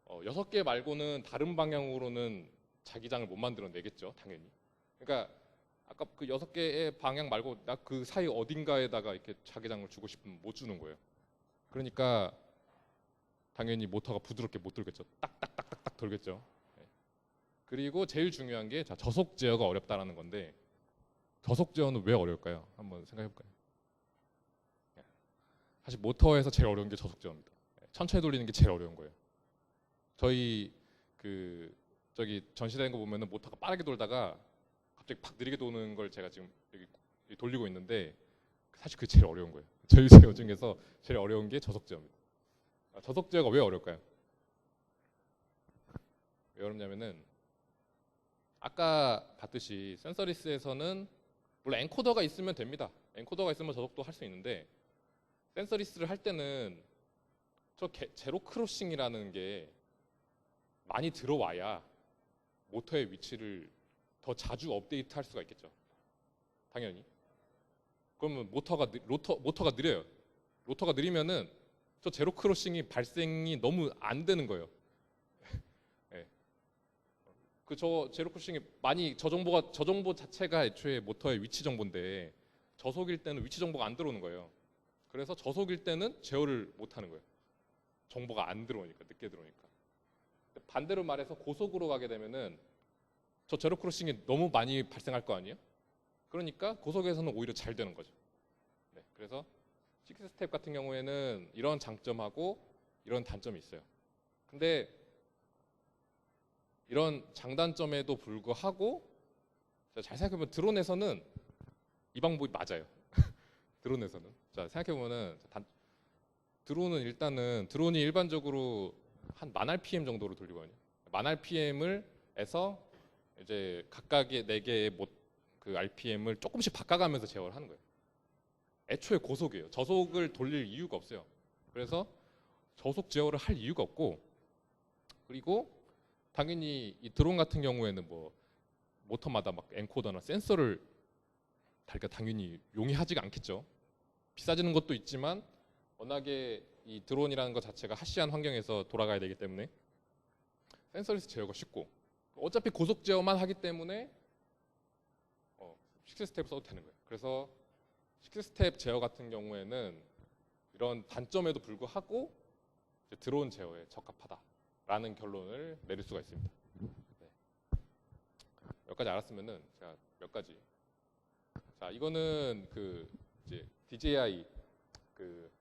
6개 말고는 다른 방향으로는 자기장을 못 만들어내겠죠. 당연히. 그러니까 아까 그 6개의 방향 말고 나 그 사이 어딘가에다가 이렇게 자기장을 주고 싶으면 못 주는 거예요. 그러니까 당연히 모터가 부드럽게 못 돌겠죠. 딱딱딱딱딱 돌겠죠. 네. 그리고 제일 중요한 게 자, 저속 제어가 어렵다라는 건데 저속 제어는 왜 어려울까요? 한번 생각해 볼까요? 사실 모터에서 제일 어려운 게 저속 제어입니다. 천천히 돌리는 게 제일 어려운 거예요. 저희 그 저기 전시되는 거 보면은 모터가 빠르게 돌다가 갑자기 팍 느리게 도는 걸 제가 지금 여기 돌리고 있는데 사실 그게 제일 어려운 거예요. 저희 제어 중에서 제일 어려운 게 저속 제어입니다. 저속 제어가 왜 어려울까요? 왜 어렵냐면은 아까 봤듯이 센서리스에서는 물론 엔코더가 있으면 됩니다. 엔코더가 있으면 저속도 할 수 있는데 센서리스를 할 때는 저 제로 크로싱이라는 게 많이 들어와야 모터의 위치를 더 자주 업데이트할 수가 있겠죠. 당연히. 그러면 모터가 느려요. 로터가 느리면은 저 제로 크로싱이 발생이 너무 안 되는 거예요. 네. 그 저 제로 크로싱이 많이 저 정보 자체가 애초에 모터의 위치 정보인데 저속일 때는 위치 정보가 안 들어오는 거예요. 그래서 저속일 때는 제어를 못 하는 거예요. 정보가 안 들어오니까 늦게 들어오니까. 반대로 말해서 고속으로 가게 되면은 저 제로 크로싱이 너무 많이 발생할 거 아니에요? 그러니까 고속에서는 오히려 잘 되는 거죠. 네, 그래서 식스 스텝 같은 경우에는 이런 장점하고 이런 단점이 있어요. 근데 이런 장단점에도 불구하고 잘 생각해보면 드론에서는 이 방법이 맞아요. 드론에서는 자 생각해보면은 드론은 일단은 드론이 일반적으로 한 10,000 rpm 정도로 돌리거든요. 10,000 rpm을 해서 이제 각각의 4개의 그 rpm을 조금씩 바꿔가면서 제어를 하는 거예요. 애초에 고속이에요. 저속을 돌릴 이유가 없어요. 그래서 저속 제어를 할 이유가 없고 그리고 당연히 이 드론 같은 경우에는 뭐 모터마다 막 엔코더나 센서를 달기가 당연히 용이하지가 않겠죠. 비싸지는 것도 있지만 워낙에 이 드론이라는 것 자체가 하시한 환경에서 돌아가야 되기 때문에 센서리스 제어가 쉽고 어차피 고속 제어만 하기 때문에 6스텝 써도 되는 거예요. 그래서 6스텝 제어 같은 경우에는 이런 단점에도 불구하고 드론 제어에 적합하다라는 결론을 내릴 수가 있습니다. 네. 몇 가지 알았으면은 제가 몇 가지. 자, 이거는 그 이제 DJI 그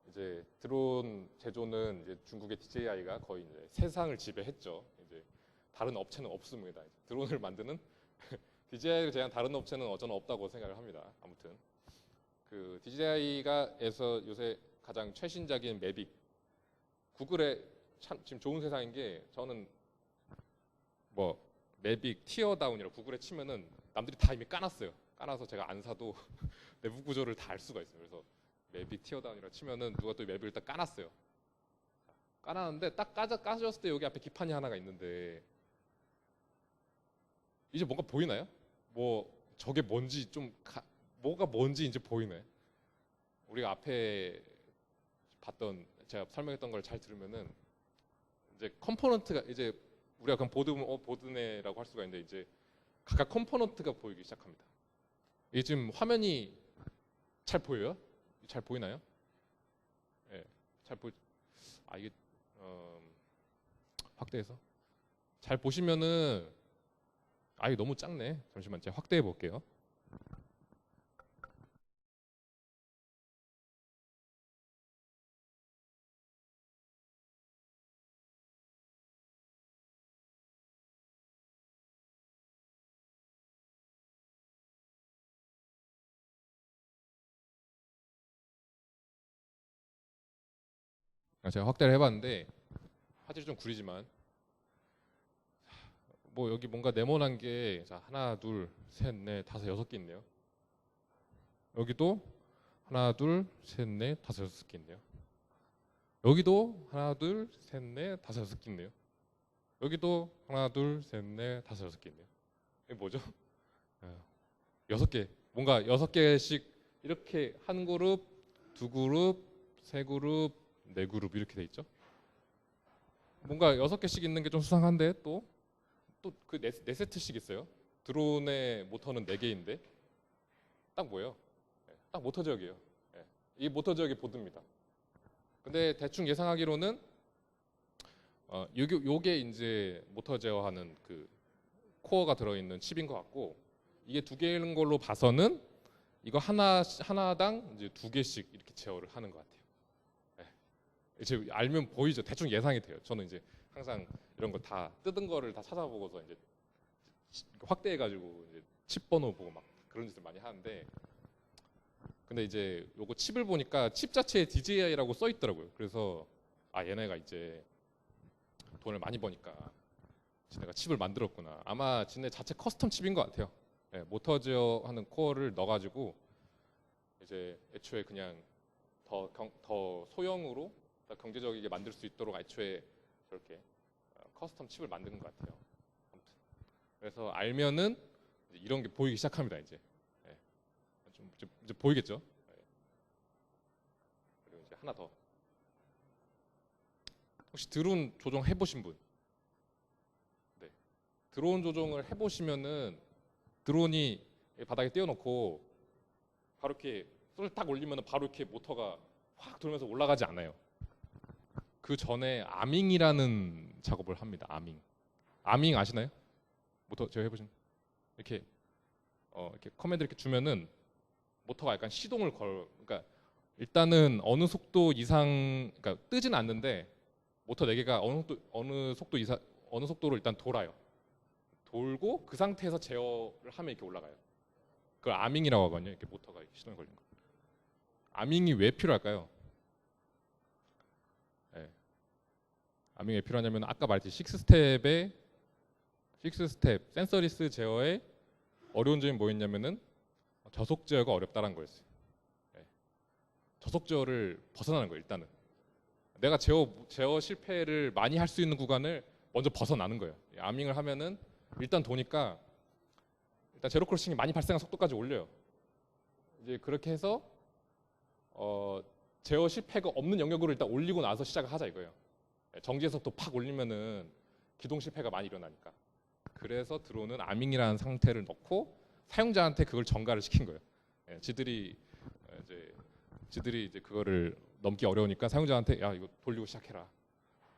이제 드론 제조는 이제 중국의 DJI가 거의 이제 세상을 지배했죠. 이제 다른 업체는 없습니다. 드론을 만드는 DJI를 제한 다른 업체는 어쩌나 없다고 생각을 합니다. 아무튼 그 DJI가에서 요새 가장 최신작인 매빅 구글의 참 지금 좋은 세상인 게 저는 뭐 매빅 티어다운이라고 구글에 치면은 남들이 다 이미 까놨어요. 까놔서 제가 안 사도 내부 구조를 다 알 수가 있어요. 그래서 매빅 티어다운이라고 치면은 누가 또 매빅을 딱 까놨어요. 까놨는데 딱 까졌을 때 여기 앞에 기판이 하나가 있는데 이제 뭔가 보이나요? 뭐 저게 뭔지 뭐가 뭔지 이제 보이네. 우리가 앞에 봤던 제가 설명했던 걸 잘 들으면은 이제 컴포넌트가 이제 우리가 그냥 보드네라고 할 수가 있는데 이제 각각 컴포넌트가 보이기 시작합니다. 이게 지금 화면이 잘 보여요? 잘 보이나요? 예, 잘 보. 이게 확대해서 잘 보시면은 이게 너무 작네. 잠시만 제가 확대해 볼게요. 제가 확대를 해봤는데 화질이 좀 구리지만 뭐 여기 뭔가 네모난 게 자, 하나, 둘, 셋, 넷, 다섯, 여섯 개 있네요. 여기도 하나, 둘, 셋, 넷, 다섯, 여섯 개 있네요. 여기도 하나, 둘, 셋, 넷, 다섯, 여섯 개 있네요. 여기도 하나, 둘, 셋, 넷, 다섯, 여섯 개 있네요. 이게 뭐죠? 여섯 개. 뭔가 여섯 개씩 이렇게 한 그룹, 두 그룹, 세 그룹, 네 그룹 이렇게 돼 있죠. 뭔가 여섯 개씩 있는 게 좀 수상한데 또 그 네 세트씩 있어요. 드론의 모터는 네 개인데 딱 뭐예요? 딱 모터 제어기예요. 이 모터 제어기 보드입니다. 근데 대충 예상하기로는 요게 이제 모터 제어하는 그 코어가 들어있는 칩인 것 같고, 이게 두 개인 걸로 봐서는 이거 하나당 이제 두 개씩 이렇게 제어를 하는 것 같아요. 이제 알면 보이죠. 대충 예상이 돼요. 저는 이제 항상 이런 거 다 뜯은 거를 다 찾아보고서 이제 확대해가지고 이제 칩 번호 보고 막 그런 짓을 많이 하는데, 근데 이제 요거 칩을 보니까 칩 자체에 DJI라고 써 있더라고요. 그래서 얘네가 이제 돈을 많이 버니까 지네가 칩을 만들었구나. 아마 지네 자체 커스텀 칩인 것 같아요. 모터 제어하는 코어를 넣어가지고 이제 애초에 그냥 더 소형으로 더 경제적이게 만들 수 있도록 애초에 저렇게 커스텀 칩을 만드는 것 같아요. 아무튼 그래서 알면은 이런 게 보이기 시작합니다. 이제 좀 이제 보이겠죠. 그리고 이제 하나 더. 혹시 드론 조종 해보신 분? 네. 드론 조종을 해보시면은 드론이 바닥에 띄워놓고 바로 이렇게 손을 딱 올리면 바로 이렇게 모터가 확 돌면서 올라가지 않아요. 그 전에 아밍이라는 작업을 합니다. 아밍 아시나요? 모터 제어 해보신? 이렇게 이렇게 커맨드 이렇게 주면은 모터가 약간 시동을 그러니까 일단은 어느 속도 이상, 그러니까 뜨진 않는데 모터 4개가 어느 속도로 일단 돌아요. 돌고 그 상태에서 제어를 하면 이렇게 올라가요. 그걸 아밍이라고 하거든요. 이렇게 모터가 이렇게 시동이 걸린 거. 아밍이 왜 필요할까요? 아밍이 왜 필요하냐면 아까 말했듯이 6스텝 센서리스 제어의 어려운 점이 뭐였냐면은 저속 제어가 어렵다는 거였어요. 저속 제어를 벗어나는 거예요. 일단은 내가 제어 실패를 많이 할 수 있는 구간을 먼저 벗어나는 거예요. 아밍을 하면은 일단 도니까 일단 제로 크로싱이 많이 발생한 속도까지 올려요. 이제 그렇게 해서 제어 실패가 없는 영역으로 일단 올리고 나서 시작을 하자 이거예요. 정지의 속도 팍 올리면은 기동 실패가 많이 일어나니까. 그래서 드론은 아밍이라는 상태를 넣고 사용자한테 그걸 전가를 시킨 거예요. 지들이 이제 그거를 넘기 어려우니까 사용자한테 야 이거 돌리고 시작해라.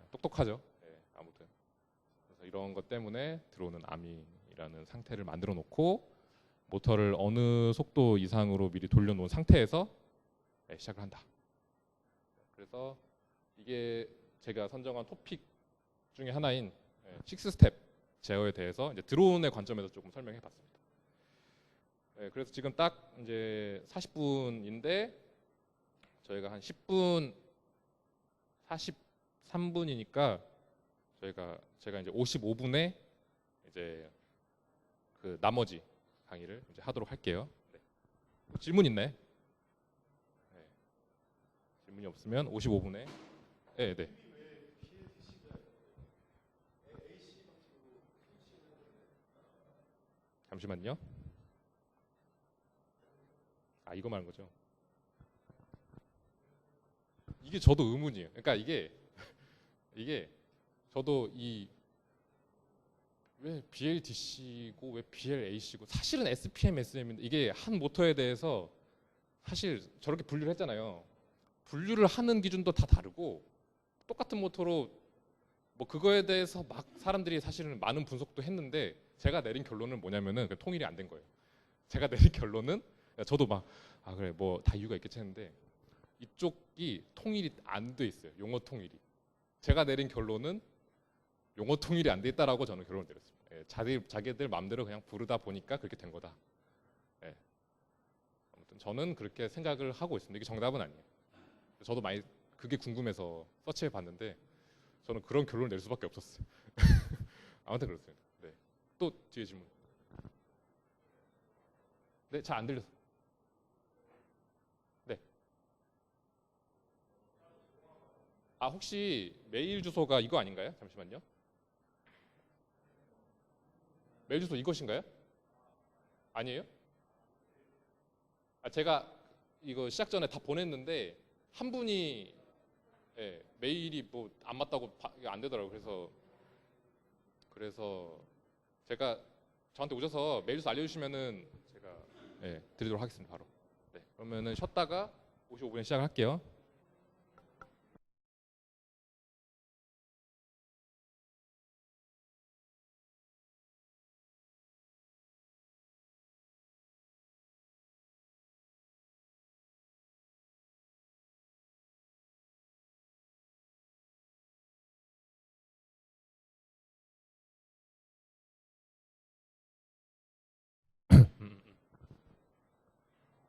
똑똑하죠. 아무튼 그래서 이런 것 때문에 드론은 아밍이라는 상태를 만들어 놓고 모터를 어느 속도 이상으로 미리 돌려놓은 상태에서 시작을 한다. 그래서 이게 제가 선정한 토픽 중에 하나인 6스텝 제어에 대해서 이제 드론의 관점에서 조금 설명해봤습니다. 그래서 지금 딱 이제 40분인데 저희가 한 10분 43분이니까 제가 이제 55분에 이제 그 나머지 강의를 이제 하도록 할게요. 뭐 질문 있나요? 질문이 없으면 55분에 네. 잠시만요. 이거 말하는 거죠. 이게 저도 의문이에요. 그러니까 이게 저도 왜 BLDC고 왜 BLAC고 사실은 SPM, SM인데 이게 한 모터에 대해서 사실 저렇게 분류를 했잖아요. 분류를 하는 기준도 다 다르고 똑같은 모터로 뭐 그거에 대해서 막 사람들이 사실은 많은 분석도 했는데 제가 내린 결론은 뭐냐면은 통일이 안 된 거예요. 제가 내린 결론은 저도 막 그래 뭐 다 이유가 있겠지 했는데 이쪽이 통일이 안 돼 있어요. 용어 통일이. 제가 내린 결론은 용어 통일이 안 돼 있다라고 저는 결론을 내렸습니다. 자기들 마음대로 그냥 부르다 보니까 그렇게 된 거다. 아무튼 저는 그렇게 생각을 하고 있습니다. 이게 정답은 아니에요. 저도 많이 그게 궁금해서 서치해 봤는데 저는 그런 결론을 낼 수밖에 없었어요. 아무튼 그렇습니다. 네. 또 뒤에 질문. 네, 잘 안 들려서. 네. 아, 혹시 메일 주소가 이거 아닌가요? 잠시만요. 메일 주소 이것인가요? 아니에요? 아, 제가 이거 시작 전에 다 보냈는데 한 분이 예, 메일이 뭐 안 맞다고 안 되더라고요. 그래서 제가 저한테 오셔서 메일 주소 알려주시면은 제가 예, 드리도록 하겠습니다. 바로. 네, 그러면은 쉬었다가 55분에 시작할게요.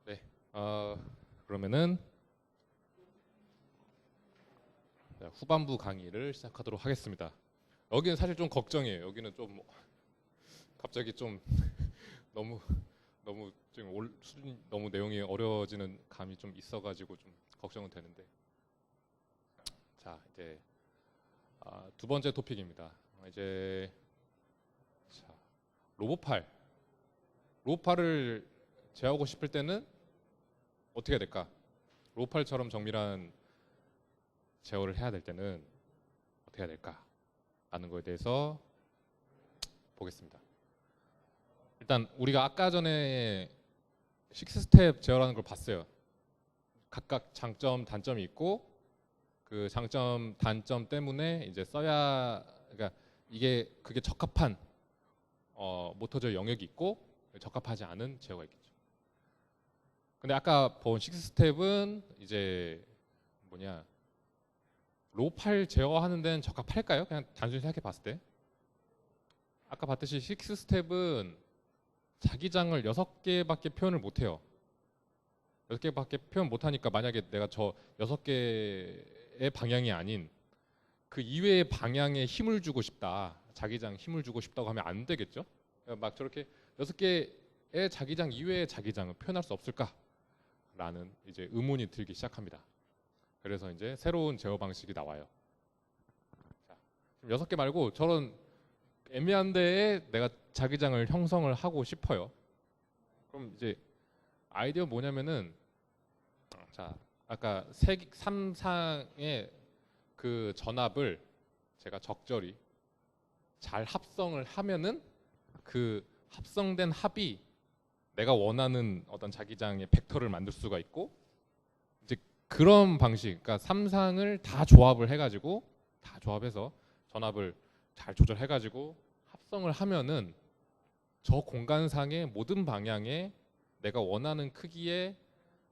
네, 그러면은 후반부 강의를 시작하도록 하겠습니다. 여기는 사실 좀 걱정이에요. 여기는 좀 갑자기 좀 너무 수준이 너무 내용이 어려워지는 감이 좀 있어가지고 좀 걱정은 되는데. 자, 이제 두 번째 토픽입니다. 이제 자, 로봇팔. 로봇팔을 제어하고 싶을 때는 어떻게 해야 될까? 로봇팔처럼 정밀한 제어를 해야 될 때는 어떻게 해야 될까? 라는 거에 대해서 보겠습니다. 일단 우리가 아까 전에 6스텝 제어라는 걸 봤어요. 각각 장점, 단점이 있고 그 장점, 단점 때문에 이제 그러니까 그게 적합한 모터 제어 영역이 있고 적합하지 않은 제어가 있겠죠. 근데 아까 본 6스텝은 이제 로팔 제어하는 데는 적합할까요? 그냥 단순히 생각해 봤을 때. 아까 봤듯이 6스텝은 자기장을 6개밖에 표현을 못해요. 6개밖에 표현 못하니까 만약에 내가 저 6개의 방향이 아닌 그 이외의 방향에 힘을 주고 싶다, 자기장 힘을 주고 싶다고 하면 안 되겠죠? 막 저렇게 6개의 자기장 이외의 자기장을 표현할 수 없을까라는 이제 의문이 들기 시작합니다. 그래서 이제 새로운 제어 방식이 나와요. 자, 6개 말고 저런 애매한 데에 내가 자기장을 형성을 하고 싶어요. 그럼 이제 아이디어 뭐냐면은 자, 아까 3상의 그 전압을 제가 적절히 잘 합성을 하면은 그 합성된 합이 내가 원하는 어떤 자기장의 벡터를 만들 수가 있고, 이제 그런 방식, 그러니까 3상을 다 조합을 해가지고 다 조합해서 전압을 잘 조절해가지고 합성을 하면은 저 공간상의 모든 방향에 내가 원하는 크기의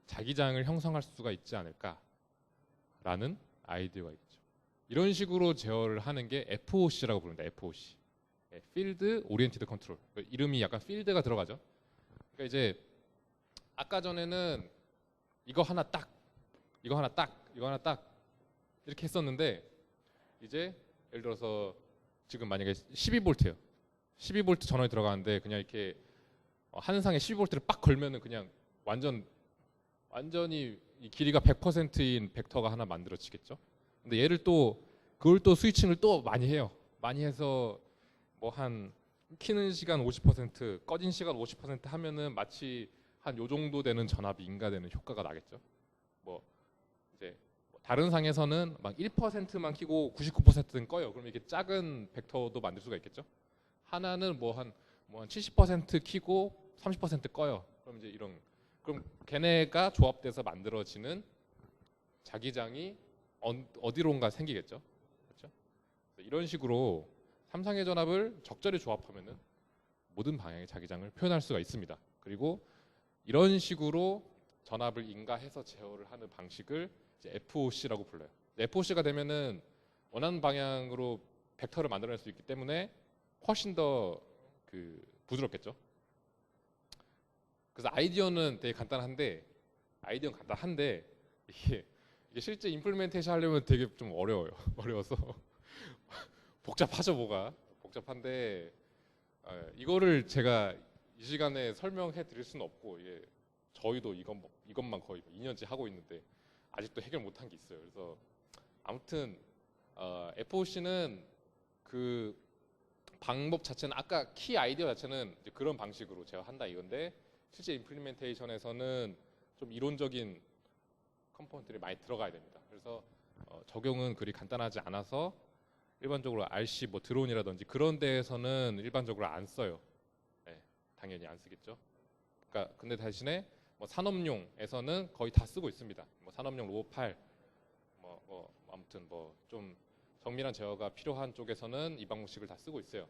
자기장을 형성할 수가 있지 않을까라는 아이디어가 있죠. 이런 식으로 제어를 하는 게 FOC라고 부릅니다. FOC. 필드 오리엔티드 컨트롤. 이름이 약간 필드가 들어가죠. 그러니까 이제 아까 전에는 이거 하나 딱, 이거 하나 딱, 이거 하나 딱 이렇게 했었는데 이제 예를 들어서 지금 만약에 12V예요. 12V 전원이 들어가는데 그냥 이렇게 한 상에 12V를 빡 걸면은 그냥 완전히 이 길이가 100%인 벡터가 하나 만들어지겠죠. 근데 그걸 또 스위칭을 또 많이 해요. 많이 해서 뭐 한 키는 시간 50%, 꺼진 시간 50% 하면은 마치 한 요 정도 되는 전압이 인가되는 효과가 나겠죠. 뭐 이제 다른 상에서는 막 1%만 키고 99%는 꺼요. 그럼 이렇게 작은 벡터도 만들 수가 있겠죠. 하나는 뭐 한 70% 키고 30% 꺼요. 그럼 이제 그럼 걔네가 조합돼서 만들어지는 자기장이 어디론가 생기겠죠. 그렇죠? 이런 식으로 삼상의 전압을 적절히 조합하면은 모든 방향의 자기장을 표현할 수가 있습니다. 그리고 이런 식으로 전압을 인가해서 제어를 하는 방식을 이제 FOC라고 불러요. FOC가 되면은 원하는 방향으로 벡터를 만들어낼 수 있기 때문에 훨씬 더 부드럽겠죠. 그래서 아이디어는 되게 간단한데 이게 실제 임플리멘테이션 하려면 되게 좀 어려워요. 어려워서 복잡하죠. 뭐가 복잡한데 이거를 제가 이 시간에 설명해 드릴 수는 없고 이게 저희도 이것만 거의 2년째 하고 있는데 아직도 해결 못한 게 있어요. 그래서 아무튼 FOC는 그 방법 자체는 아까 키 아이디어 자체는 이제 그런 방식으로 제가 한다 이건데 실제 임플리멘테이션에서는 좀 이론적인 컴포넌트들이 많이 들어가야 됩니다. 그래서 적용은 그리 간단하지 않아서 일반적으로 RC 뭐 드론이라든지 그런 데에서는 일반적으로 안 써요. 네, 당연히 안 쓰겠죠. 그러니까 근데 대신에 뭐 산업용에서는 거의 다 쓰고 있습니다. 뭐 산업용 로봇팔 뭐 아무튼 뭐 좀 정밀한 제어가 필요한 쪽에서는 이 방식을 다 쓰고 있어요.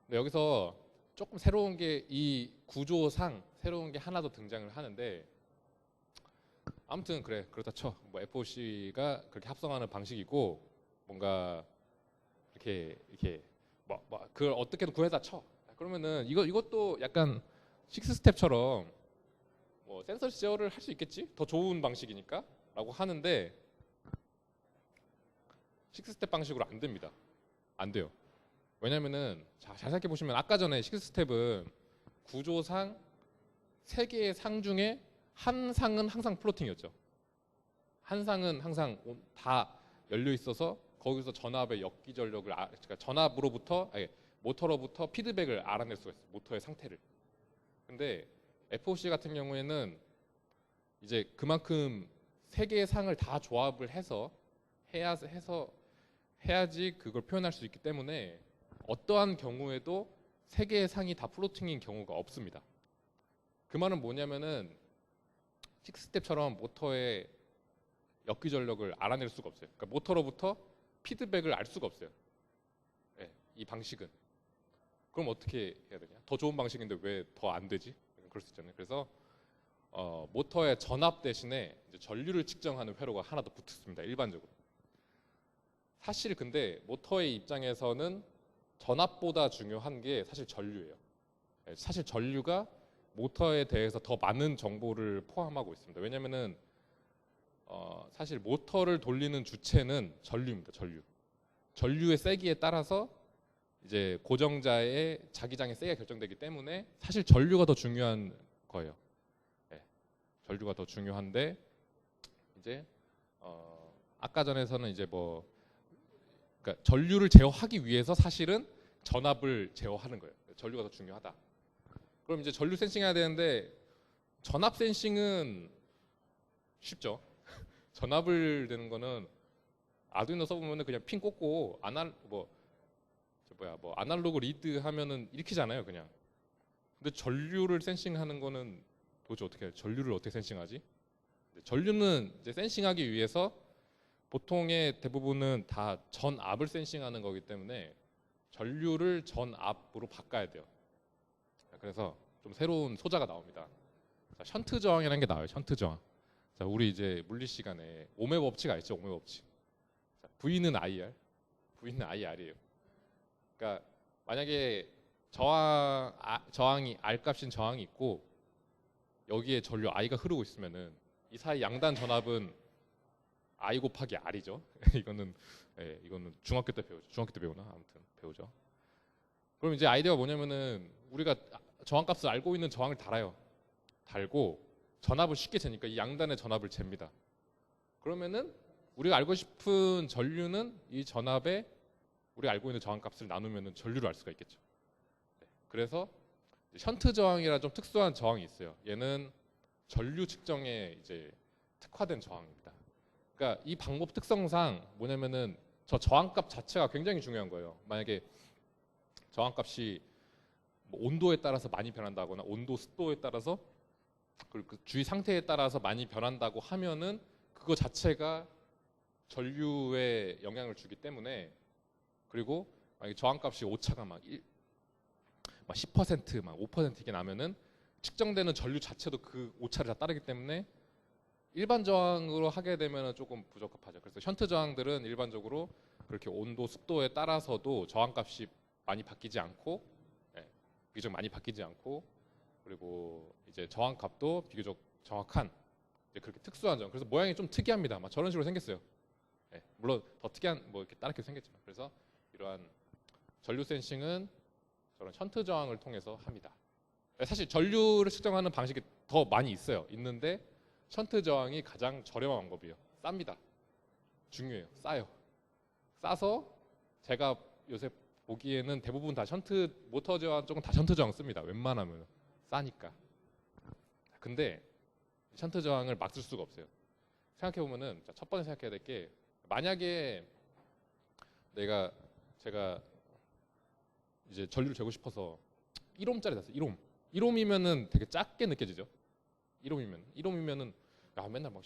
근데 여기서 조금 새로운 게 이 구조상 새로운 게 하나 더 등장을 하는데 아무튼 그렇다 쳐. 뭐 FOC가 그렇게 합성하는 방식이고 뭔가 이렇게 뭐 그걸 어떻게든 구해다 쳐. 그러면은 이것도 약간 6스텝처럼 뭐 센서 제어를 할 수 있겠지? 더 좋은 방식이니까라고 하는데 6스텝 방식으로 안 됩니다. 안 돼요. 왜냐면은 잘 생각해 보시면 아까 전에 6스텝은 구조상 세 개의 상 중에 한 상은 항상 플로팅이었죠. 한 상은 항상 다 열려 있어서 거기서 전압의 역기 전력을 그러니까 전압으로부터 모터로부터 피드백을 알아낼 수가 있어요. 모터의 상태를. 근데 FOC 같은 경우에는 이제 그만큼 세 개의 상을 다 조합을 해서 해야지 그걸 표현할 수 있기 때문에 어떠한 경우에도 세 개의 상이 다 플로팅인 경우가 없습니다. 그 말은 뭐냐면은 6스텝처럼 모터의 역기 전력을 알아낼 수가 없어요. 그러니까 모터로부터 피드백을 알 수가 없어요. 네, 이 방식은. 그럼 어떻게 해야 되냐? 더 좋은 방식인데 왜 더 안 되지? 그럴 수 있잖아요. 그래서 모터의 전압 대신에 이제 전류를 측정하는 회로가 하나 더 붙습니다. 일반적으로. 사실 근데 모터의 입장에서는 전압보다 중요한 게 사실 전류예요. 네, 사실 전류가 모터에 대해서 더 많은 정보를 포함하고 있습니다. 왜냐면은 사실 모터를 돌리는 주체는 전류입니다. 전류의 세기에 따라서 이제 고정자의 자기장의 세기가 결정되기 때문에 사실 전류가 더 중요한 거예요. 네, 전류가 더 중요한데 이제 아까 전에서는 이제 그러니까 전류를 제어하기 위해서 사실은 전압을 제어하는 거예요. 전류가 더 중요하다. 그럼 이제 전류 센싱해야 되는데 전압 센싱은 쉽죠. 전압을 되는 거는 아두이노 써보면 그냥 핀 꽂고 아날로그 리드 하면은 읽히잖아요, 그냥. 근데 전류를 센싱하는 거는 도대체 어떻게 해요? 전류를 어떻게 센싱하지? 전류는 이제 센싱하기 위해서 보통의 대부분은 다 전압을 센싱하는 거기 때문에 전류를 전압으로 바꿔야 돼요. 그래서 좀 새로운 소자가 나옵니다. 자, 션트 저항이라는 게 나와요. 션트 저항. 자, 우리 이제 물리 시간에 오메 법칙 알죠? 오메 법칙. 자, V는 V는 IR이에요. 그러니까 만약에 저항이 R 값인 저항이 있고 여기에 전류 I가 흐르고 있으면은 이 사이 양단 전압은 I 곱하기 R이죠. 이거는 중학교 때 배우죠. 중학교 때 배우나? 아무튼 배우죠. 그럼 이제 아이디어가 뭐냐면은 우리가 저항값을 알고 있는 저항을 달고 전압을 쉽게 재니까 이 양단의 전압을 잽니다. 그러면은 우리가 알고 싶은 전류는 이 전압에 우리가 알고 있는 저항값을 나누면은 전류를 알 수가 있겠죠. 네. 그래서 션트 저항이라 좀 특수한 저항이 있어요. 얘는 전류 측정에 이제 특화된 저항입니다. 그러니까 이 방법 특성상 뭐냐면은 저 저항값 자체가 굉장히 중요한 거예요. 만약에 저항값이 뭐 온도에 따라서 많이 변한다거나 온도 습도에 따라서 그리고 그 주위 상태에 따라서 많이 변한다고 하면은 그거 자체가 전류에 영향을 주기 때문에 그리고 만약에 저항값이 오차가 막 10% 막 5% 이게 나면은 측정되는 전류 자체도 그 오차를 다 따르기 때문에 일반 저항으로 하게 되면 조금 부적합하죠. 그래서 션트 저항들은 일반적으로 그렇게 온도, 습도에 따라서도 저항값이 많이 바뀌지 않고, 비교적 많이 바뀌지 않고, 그리고 이제 저항값도 비교적 정확한 이제 그렇게 특수한 저항. 그래서 모양이 좀 특이합니다. 막 저런 식으로 생겼어요. 물론 더 특이한 뭐 이렇게 다르게 생겼지만 그래서 이러한 전류 센싱은 저런 션트 저항을 통해서 합니다. 사실 전류를 측정하는 방식이 더 많이 있어요. 있는데 션트 저항이 가장 저렴한 방법이에요. 쌉니다. 중요해요. 싸요. 싸서 제가 요새 보기에는 대부분 다 션트 모터 저항 쪽은 다 션트 저항 씁니다. 웬만하면 싸니까. 근데 션트 저항을 막 쓸 수가 없어요. 생각해 보면은 첫 번째 생각해야 될 게 만약에 제가 이제 전류를 재고 싶어서 1옴짜리 샀어요. 1옴. 1옴이면은 되게 작게 느껴지죠. 1옴이면은 야 맨날 막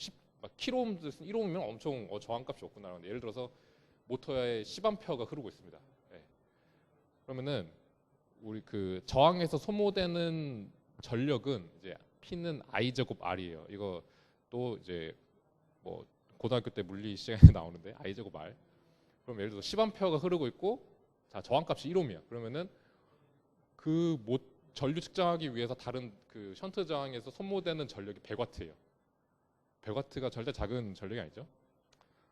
킬옴 1옴이면 엄청 저항값이 없구나. 예를 들어서 모터에 10A가 흐르고 있습니다. 네. 그러면은 우리 그 저항에서 소모되는 전력은 이제 P는 I 제곱 R이에요. 이거 또 이제 뭐 고등학교 때 물리 시간에 나오는데 I 제곱 R. 그럼 예를 들어서 10A가 흐르고 있고 자 저항값이 1옴이야. 그러면은 그 전류 측정하기 위해서 다른 그 션트 저항에서 소모되는 전력이 100W예요. 100W가 절대 작은 전력이 아니죠.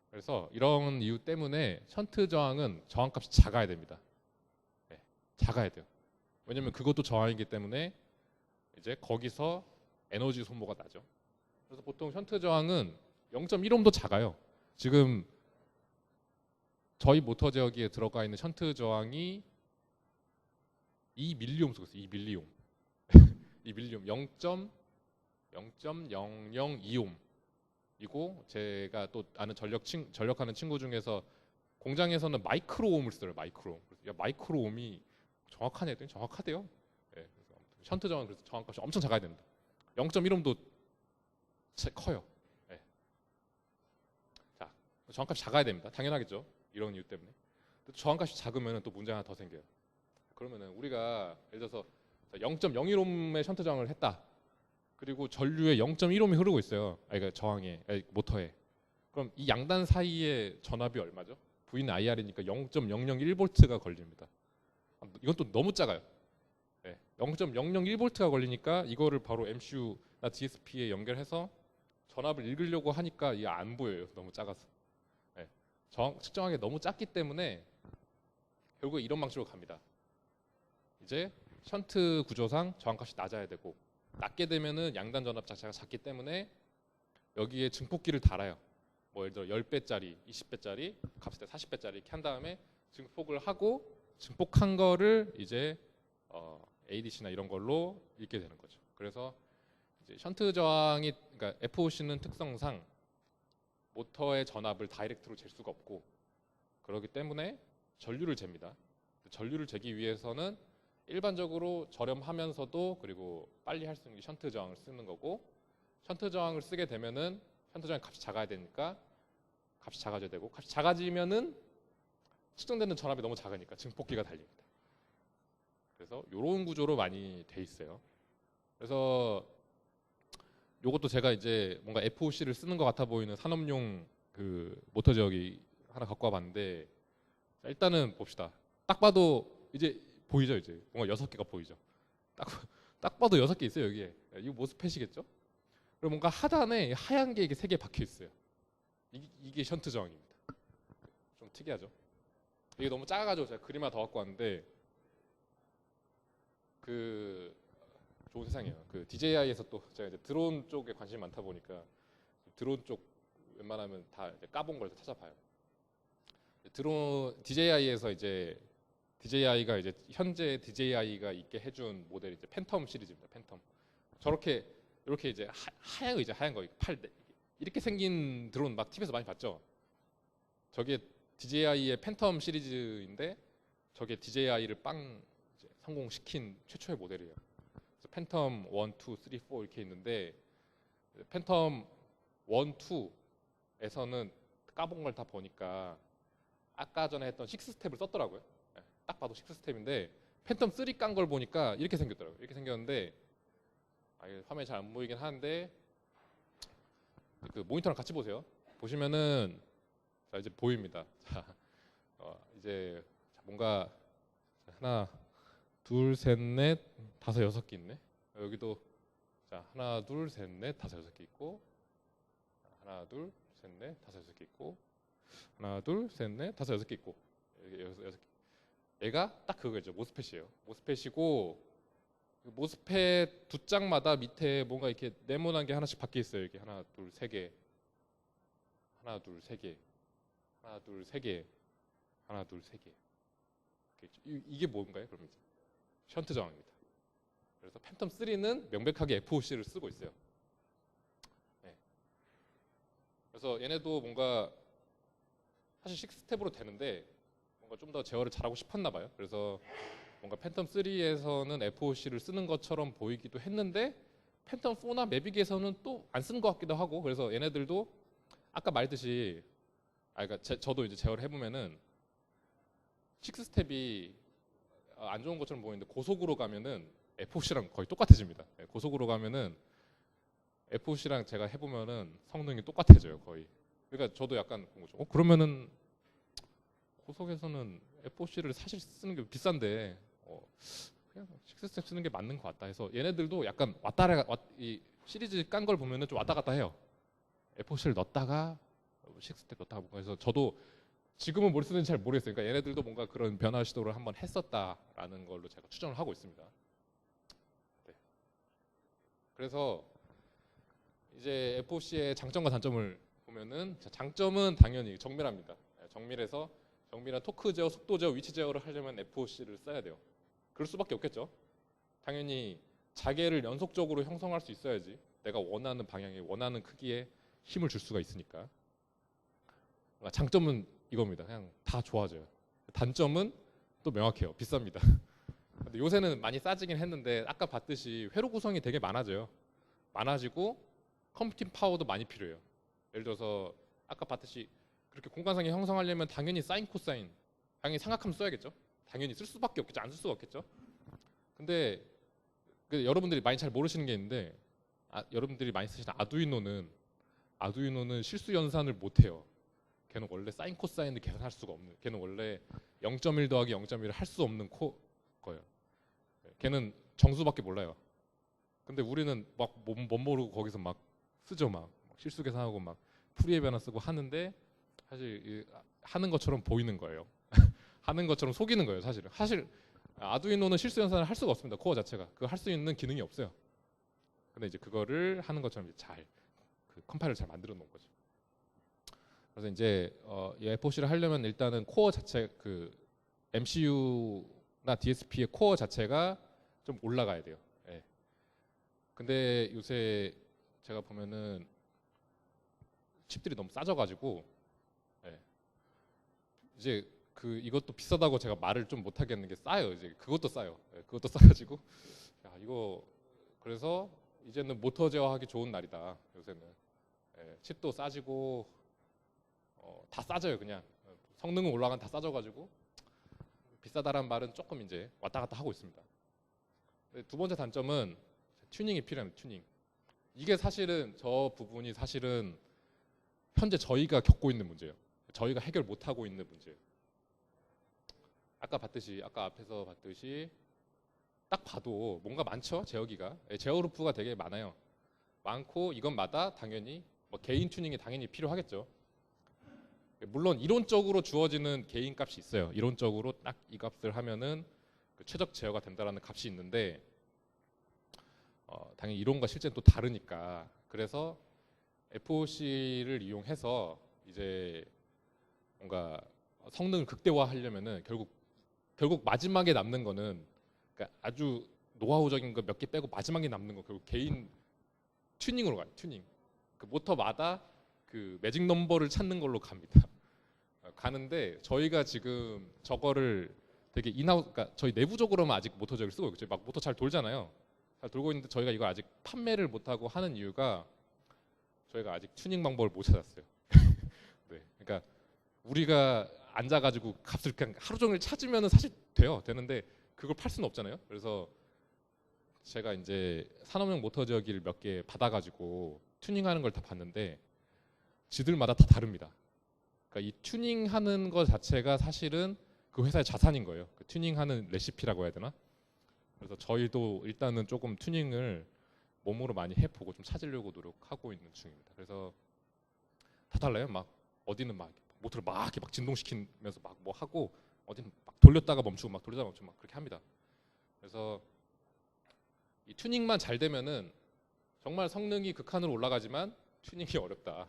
그래서 이런 이유 때문에 션트 저항은 저항값이 작아야 됩니다. 네, 작아야 돼요. 왜냐면 그것도 저항이기 때문에 이제 거기서 에너지 소모가 나죠. 그래서 보통 션트 저항은 0.1옴도 작아요. 지금 저희 모터 제어기에 들어가 있는 션트 저항이 2밀리옴 쓰고 있어요. 2밀리옴. 2밀리옴 0.0025옴. 이고 제가 또 아는 전력하는 친구 중에서 공장에서는 마이크로옴을 써요. 마이크로옴. 야, 마이크로옴이 정확하냐 했더니 정확하대요. 네, 그래서 션트 저항 그래서 저항값이 엄청 작아야 됩니다. 0.1옴도 커요. 네. 자, 저항값이 작아야 됩니다. 당연하겠죠. 이런 이유 때문에. 저항값이 작으면 또 문제 하나 더 생겨요. 그러면은 우리가 예를 들어서 0.01옴의 션트 저항을 했다. 그리고 전류에 0.1옴이 흐르고 있어요. 그러니까 저항에, 모터에. 그럼 이 양단 사이의 전압이 얼마죠? V는 IR이니까 0.001V가 걸립니다. 이건 또 너무 작아요. 네, 0.001V가 걸리니까 이거를 바로 MCU나 DSP에 연결해서 전압을 읽으려고 하니까 이게 안 보여요. 너무 작아서. 네, 측정하기 너무 작기 때문에 결국에 이런 방식으로 갑니다. 이제 션트 구조상 저항값이 낮아야 되고 낮게 되면은 양단 전압 자체가 작기 때문에 여기에 증폭기를 달아요. 뭐 예를 들어 10배짜리, 20배짜리, 값을 때 40배짜리 이렇게 한 다음에 증폭을 하고 증폭한 거를 이제 ADC나 이런 걸로 읽게 되는 거죠. 그래서 이제 션트 저항이 그러니까 FOC는 특성상 모터의 전압을 다이렉트로 잴 수가 없고 그렇기 때문에 전류를 잽니다. 전류를 재기 위해서는 일반적으로 저렴하면서도 그리고 빨리 할 수 있는 게 션트 저항을 쓰는 거고 션트 저항을 쓰게 되면은 션트 저항 값이 작아야 되니까 값이 작아져야 되고 값이 작아지면은 측정되는 전압이 너무 작으니까 증폭기가 달립니다. 그래서 이런 구조로 많이 돼 있어요. 그래서 이것도 제가 이제 뭔가 FOC를 쓰는 것 같아 보이는 산업용 그 모터 제어기 하나 갖고 와봤는데 자, 일단은 봅시다. 딱 봐도 이제 보이죠 이제 뭔가 6개가 보이죠. 딱 봐도 6개 있어요 여기에. 이거 모스펫이겠죠? 그리고 뭔가 하단에 하얀 게 이게 3개 박혀 있어요. 이게 션트 저항입니다. 좀 특이하죠? 이게 너무 작아가지고 제가 그림 하나 더 갖고 왔는데 그 좋은 세상이에요. 그 DJI에서 또 제가 이제 드론 쪽에 관심이 많다 보니까 드론 쪽 웬만하면 다 까본 걸 찾아봐요. 드론 DJI에서 이제 DJI가 이제 현재 DJI가 있게 해준 모델이 이제 팬텀 시리즈입니다. 팬텀. 저렇게 이렇게 이제 하얀 거 이제 하얀 거 이렇게 생긴 드론 막 TV에서 많이 봤죠. 저게 DJI의 팬텀 시리즈인데 저게 DJI를 이제 성공시킨 최초의 모델이에요. 그래서 팬텀 1, 2, 3, 4 이렇게 있는데 팬텀 1, 2에서는 까본 걸 다 보니까 아까 전에 했던 6스텝을 썼더라고요. 딱 봐도 6스텝인데 팬텀 3 깐 걸 보니까 이렇게 생겼더라고요. 이렇게 생겼는데 화면이 잘 안 보이긴 하는데 그 모니터랑 같이 보세요. 보시면은 자 이제 보입니다. 자 이제 뭔가 하나 둘 셋 넷 다섯 6개 있네. 여기도 자 하나 둘 셋 넷 다섯 6개 있고 하나 둘 셋 넷 다섯 6개 있고 하나 둘 셋 넷 다섯 6개 있고 여기 6개 얘가 딱 그거죠. 모스펫이에요. 모스펫이고 그 모스펫 두 짝마다 밑에 뭔가 이렇게 네모난 게 하나씩 박혀 있어요. 이렇게 하나, 둘, 세 개, 하나, 둘, 세 개, 하나, 둘, 세 개, 하나, 둘, 세 개. 이게 뭔가요? 그러면 이제 션트 저항입니다. 그래서 팬텀 3는 명백하게 FOC를 쓰고 있어요. 네. 그래서 얘네도 뭔가 사실 6스텝으로 되는데 뭔가 좀 더 제어를 잘하고 싶었나 봐요. 그래서 뭔가 팬텀 3에서는 FOC를 쓰는 것처럼 보이기도 했는데 팬텀 4나 매빅에서는 또 안 쓰는 것 같기도 하고 그래서 얘네들도 아까 말했듯이 그러니까 저도 이제 제어를 해보면은 6스텝이 안 좋은 것처럼 보이는데 고속으로 가면은 FOC랑 거의 똑같아집니다. 고속으로 가면은 FOC랑 제가 해보면은 성능이 똑같아져요 거의. 그러니까 저도 약간 그러면은 고속에서는 FOC를 사실 쓰는 게 비싼데 그냥 6스텝 쓰는 게 맞는 것 같다 해서 얘네들도 약간 이 시리즈 깐 걸 보면은 좀 왔다 갔다 해요. FOC를 넣었다가 6스텝 넣었다가 그래서 저도 지금은 뭘 쓰는지 잘 모르겠어요. 그러니까 얘네들도 뭔가 그런 변화 시도를 한번 했었다라는 걸로 제가 추정을 하고 있습니다. 네. 그래서 이제 FOC의 장점과 단점을 보면은 장점은 당연히 정밀합니다. 정밀해서 정밀한 토크 제어, 속도 제어, 위치 제어를 하려면 FOC를 써야 돼요. 그럴 수밖에 없겠죠. 당연히 자개를 연속적으로 형성할 수 있어야지 내가 원하는 방향에 원하는 크기에 힘을 줄 수가 있으니까. 장점은 이겁니다. 그냥 다 좋아져요. 단점은 또 명확해요. 비쌉니다. 근데 요새는 많이 싸지긴 했는데 아까 봤듯이 회로 구성이 되게 많아져요. 많아지고 컴퓨팅 파워도 많이 필요해요. 예를 들어서 아까 봤듯이 그렇게 공간상에 형성하려면 당연히 사인 코사인 당연히 삼각함 써야겠죠. 당연히 쓸 수밖에 없겠죠. 안 쓸 수가 없겠죠. 근데 여러분들이 많이 잘 모르시는 게 있는데 여러분들이 많이 쓰시는 아두이노는 실수 연산을 못해요. 걔는 원래 사인 코사인을 계산할 수가 없는 걔는 원래 0.1 더하기 0.1을 할 수 없는 거예요. 걔는 정수밖에 몰라요. 근데 우리는 막 못 모르고 거기서 막 쓰죠. 막 실수 계산하고 막 풀이의 변화 쓰고 하는데 사실 하는 것처럼 보이는 거예요. 하는 것처럼 속이는 거예요. 사실 아두이노는 실수 연산을 할 수가 없습니다. 코어 자체가 그거 할 수 있는 기능이 없어요. 근데 이제 그거를 하는 것처럼 이제 잘 컴파일을 잘 만들어 놓은 거죠. 그래서 이제 이 FOC를 하려면 일단은 코어 자체 MCU나 DSP의 코어 자체가 좀 올라가야 돼요. 예. 근데 요새 제가 보면은 칩들이 너무 싸져가지고 예. 이제 이것도 비싸다고 제가 말을 좀 못하겠는 게 싸요. 이제 그것도 싸요. 예. 그것도 싸가지고 야 이거 그래서 이제는 모터 제어하기 좋은 날이다. 요새는 예. 칩도 싸지고 다 싸져요. 그냥 성능은 올라간 다 싸져가지고 비싸다란 말은 조금 이제 왔다 갔다 하고 있습니다. 두 번째 단점은 튜닝이 필요합니다. 튜닝. 이게 사실은 저 부분이 사실은 현재 저희가 겪고 있는 문제예요. 저희가 해결 못 하고 있는 문제예요. 아까 앞에서 봤듯이 딱 봐도 뭔가 많죠. 제어기가 제어 루프가 되게 많아요. 많고 이것마다 당연히 뭐 개인 튜닝이 당연히 필요하겠죠. 물론 이론적으로 주어지는 개인 값이 있어요. 이론적으로 딱 이 값을 하면은 최적 제어가 된다라는 값이 있는데 당연히 이론과 실제는 또 다르니까 그래서 FOC를 이용해서 이제 뭔가 성능을 극대화하려면은 결국 마지막에 남는 거는 그러니까 아주 노하우적인 거 몇 개 빼고 마지막에 남는 거 결국 개인 튜닝으로 가요. 튜닝. 그 모터마다 그 매직 넘버를 찾는 걸로 갑니다. 가는데 저희가 지금 저거를 되게 그러니까 저희 내부적으로만 아직 모터 제어를 쓰고 있죠. 막 모터 잘 돌잖아요. 잘 돌고 있는데 저희가 이걸 아직 판매를 못하고 하는 이유가 저희가 아직 튜닝 방법을 못 찾았어요. 네, 그러니까 우리가 앉아가지고 값을 그냥 하루 종일 찾으면 사실 되는데 그걸 팔 수는 없잖아요. 그래서 제가 이제 산업용 모터 제어기를 몇 개 받아가지고 튜닝하는 걸 다 봤는데 지들마다 다 다릅니다. 그러니까 이 튜닝하는 것 자체가 사실은 그 회사의 자산인 거예요. 그 튜닝하는 레시피라고 해야 되나? 그래서 저희도 일단은 조금 튜닝을 몸으로 많이 해보고 좀 찾으려고 노력하고 있는 중입니다. 그래서 다 달라요. 막 어디는 막 모터를 막 이렇게 막 진동시키면서 막 뭐 하고 어디 막 돌렸다가 멈추고 막 돌렸다가 멈추고 막 그렇게 합니다. 그래서 이 튜닝만 잘 되면은 정말 성능이 극한으로 올라가지만 튜닝이 어렵다.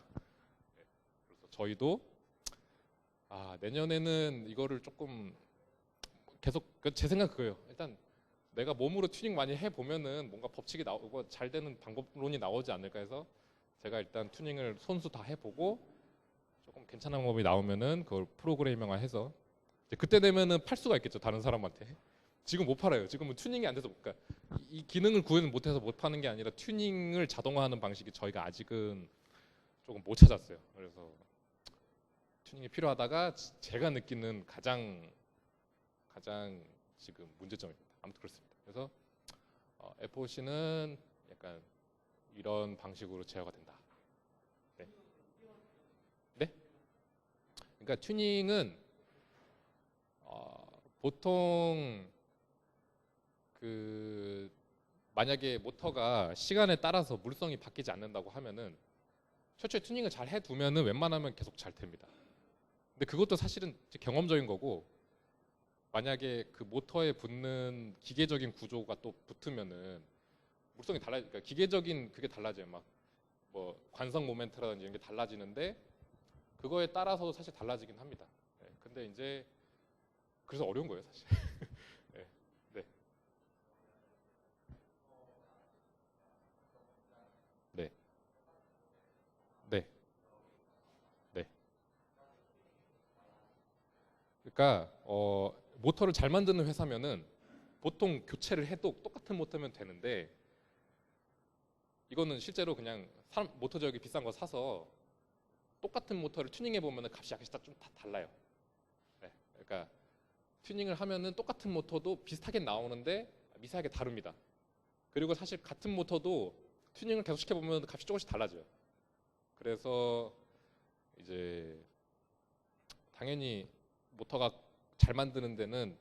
그래서 저희도 내년에는 이거를 조금 계속 제 생각 그거예요. 일단 내가 몸으로 튜닝 많이 해 보면은 뭔가 법칙이 나오고 잘 되는 방법론이 나오지 않을까 해서 제가 일단 튜닝을 손수 다 해보고 조금 괜찮은 방법이 나오면은 그걸 프로그래밍화해서 그때 되면은 팔 수가 있겠죠, 다른 사람한테. 지금 못 팔아요. 지금은 튜닝이 안 돼서 그러니까 이 기능을 구현 못해서 못 파는 게 아니라 튜닝을 자동화하는 방식이 저희가 아직은 조금 못 찾았어요. 그래서 튜닝이 필요하다가 제가 느끼는 가장 지금 문제점입니다. 아무튼 그렇습니다. 그래서 FOC는 약간 이런 방식으로 제어가 된다. 네. 네? 그러니까 튜닝은 보통 그 만약에 모터가 시간에 따라서 물성이 바뀌지 않는다고 하면은 최초에 튜닝을 잘 해두면은 웬만하면 계속 잘 됩니다. 근데 그것도 사실은 경험적인 거고, 만약에 그 모터에 붙는 기계적인 구조가 또 붙으면은 물성이 그러니까 기계적인 그게 달라져요. 막 뭐 관성 모멘트라든지 이런 게 달라지는데 그거에 따라서도 사실 달라지긴 합니다. 네, 근데 이제 그래서 어려운 거예요, 사실. 네, 네, 네, 네, 네. 그러니까 모터를 잘 만드는 회사면은 보통 교체를 해도 똑같은 모터면 되는데, 이거는 실제로 그냥 모터 저기 비싼 거 사서 똑같은 모터를 튜닝해 보면은 값이 약간 좀 다 달라요. 네, 그러니까 튜닝을 하면은 똑같은 모터도 비슷하게 나오는데 미세하게 다릅니다. 그리고 사실 같은 모터도 튜닝을 계속 시켜보면 값이 조금씩 달라져요. 그래서 이제 당연히 모터가 잘 만드는 데는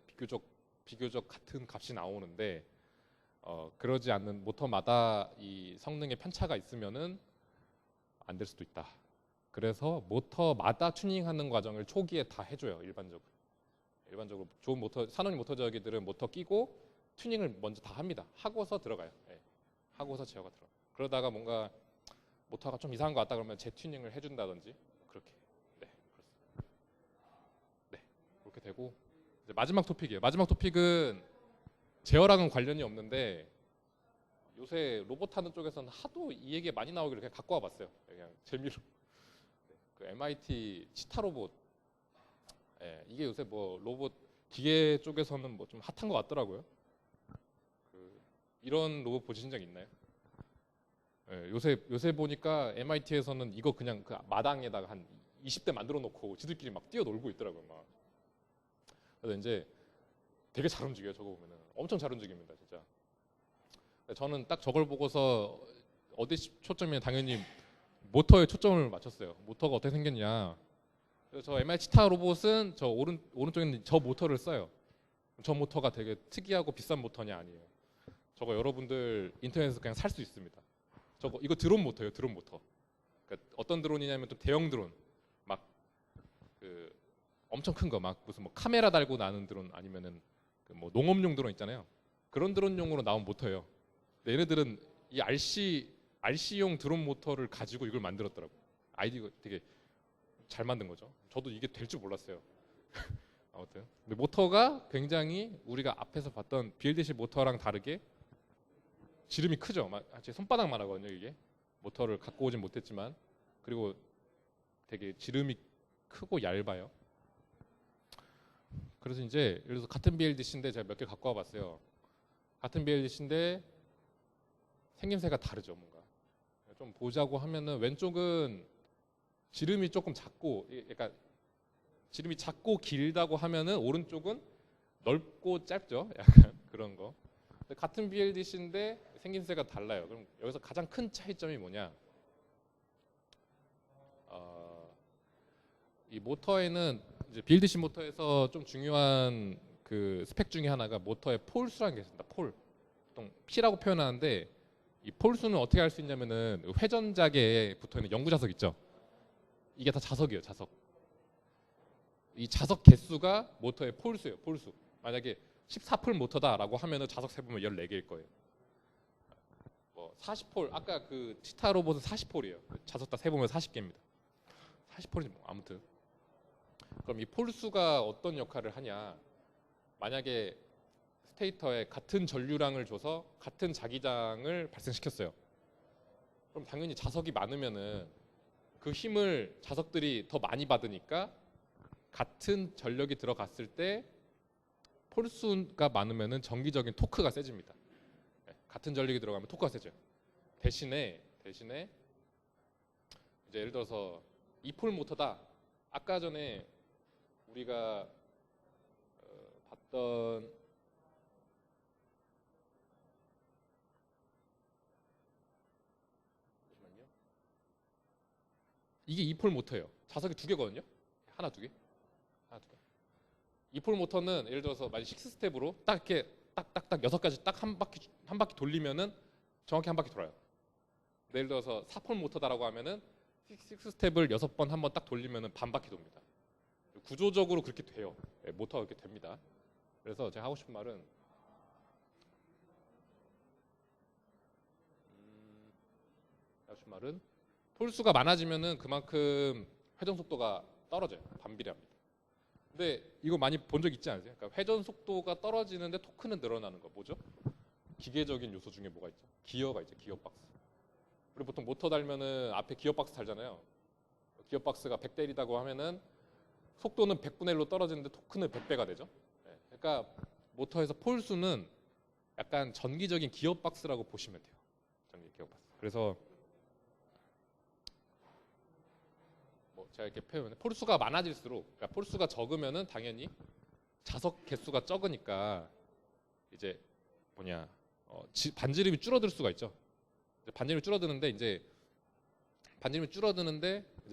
비교적 같은 값이 나오는데, 그러지 않는 모터마다 이 성능의 편차가 있으면은 안 될 수도 있다. 그래서 모터마다 튜닝하는 과정을 초기에 다 해줘요. 일반적으로 좋은 모터, 산업용 모터 저기들은 모터 끼고 튜닝을 먼저 다 합니다. 하고서 들어가요. 네. 하고서 제어가 들어. 그러다가 뭔가 모터가 좀 이상한 거 같다 그러면 재튜닝을 해준다든지 그렇게. 네, 그렇습니다. 네, 그렇게 되고 이제 마지막 토픽이에요. 마지막 토픽은 제어랑은 관련이 없는데, 요새 로봇 하는 쪽에서는 하도 이 얘기 많이 나오길래 그냥 갖고 와봤어요. 그냥 재미로. 네, 그 MIT 치타 로봇. 예, 이게 요새 뭐 로봇 기계 쪽에서는 뭐 좀 핫한 것 같더라고요. 이런 로봇 보신 적 있나요? 예, 요새 보니까 MIT에서는 이거 그냥 그 마당에다가 한 20대 만들어 놓고 지들끼리 막 뛰어놀고 있더라고요. 막. 그래서 이제 되게 잘 움직여요. 저거 보면은 엄청 잘 움직입니다, 진짜. 저는 딱 저걸 보고서 어디 초점이 당연히 모터에 초점을 맞췄어요. 모터가 어떻게 생겼냐. 그래서 저 MIT 치타 로봇은 저 오른쪽에 있는 저 모터를 써요. 저 모터가 되게 특이하고 비싼 모터냐 아니에요. 저거 여러분들 인터넷에서 그냥 살 수 있습니다. 이거 드론 모터예요, 드론 모터. 그러니까 어떤 드론이냐면 좀 대형 드론, 막 그 엄청 큰 거, 막 무슨 뭐 카메라 달고 나는 드론 아니면은 그 뭐 농업용 드론 있잖아요. 그런 드론용으로 나온 모터예요. 근데 얘네들은 이 RC용 드론 모터를 가지고 이걸 만들었더라고. 아이디가 되게 잘 만든 거죠. 저도 이게 될 줄 몰랐어요. 아무튼 근데 모터가 굉장히 우리가 앞에서 봤던 BLDC 모터랑 다르게 지름이 크죠. 제 손바닥만 하거든요. 이게 모터를 갖고 오진 못했지만, 그리고 되게 지름이 크고 얇아요. 그래서 이제 예를 들어서 같은 BLDC인데 제가 몇 개 갖고 와봤어요. 같은 BLDC인데 생김새가 다르죠. 뭔가 좀 보자고 하면은 왼쪽은 지름이 조금 작고, 약간 지름이 작고 길다고 하면은 오른쪽은 넓고 짧죠. 약간 그런 거. 근데 같은 BLDC인데 생김새가 달라요. 그럼 여기서 가장 큰 차이점이 뭐냐? 이 모터에는 이제 BLDC 모터에서 좀 중요한 그 스펙 중에 하나가 모터의 폴수라는 게 있습니다. 폴. 보통 P라고 표현하는데 이 폴수는 어떻게 할 수 있냐면은 회전자계에 붙어 있는 영구 자석 있죠. 이게 다 자석이에요, 자석. 이 자석 개수가 모터의 폴수예요. 폴수. 만약에 14폴 모터다라고 하면은 자석 세보면 14개일 거예요. 뭐 40폴 아까 그 치타 로봇은 40폴이에요. 자석 다 세보면 40개입니다. 40폴이 뭐 아무튼 그럼 이 폴수가 어떤 역할을 하냐? 만약에 스테이터에 같은 전류량을 줘서 같은 자기장을 발생시켰어요. 그럼 당연히 자석이 많으면은 그 힘을 자석들이 더 많이 받으니까 같은 전력이 들어갔을 때 폴수가 많으면은 정기적인 토크가 세집니다. 같은 전력이 들어가면 토크가 세져요. 대신에 이제 예를 들어서 2폴 모터다. 아까 전에 우리가 봤던 잠시만요. 이게 2폴 모터예요. 자석이 2개거든요. 하나 두 개. 하나 두 개. 2폴 모터는 예를 들어서 만약 6스텝으로 딱 이렇게 딱딱딱 6가지 딱 한 바퀴 돌리면은 정확히 한 바퀴 돌아요. 근데 예를 들어서 4폴 모터다라고 하면은 6스텝을 6번 한 번 딱 돌리면은 반 바퀴 돕니다. 구조적으로 그렇게 돼요. 네, 모터가 그렇게 됩니다. 그래서 제가 하고 싶은 말은 폴수가 많아지면은 그만큼 회전 속도가 떨어져요. 반비례합니다. 근데 이거 많이 본 적 있지 않으세요? 그러니까 회전 속도가 떨어지는데 토크는 늘어나는 거 뭐죠? 기계적인 요소 중에 뭐가 있죠? 기어가 있죠. 기어박스. 우리 보통 모터 달면은 앞에 기어박스 달잖아요. 기어박스가 100대이라고 하면은 속도는 100분의 1로 떨어지는데 토크는 100배가 되죠. 네. 그러니까 모터에서 폴수는 약간 전기적인 기어박스라고 보시면 돼요. 전기 기어박스. 그래서 뭐 제가 이렇게 표현해 폴수가 많아질수록 그러니까 폴수가 적으면은 당연히 자석 개수가 적으니까 이제 뭐냐 반지름이 줄어들 수가 있죠. 반지름이 줄어드는데 이제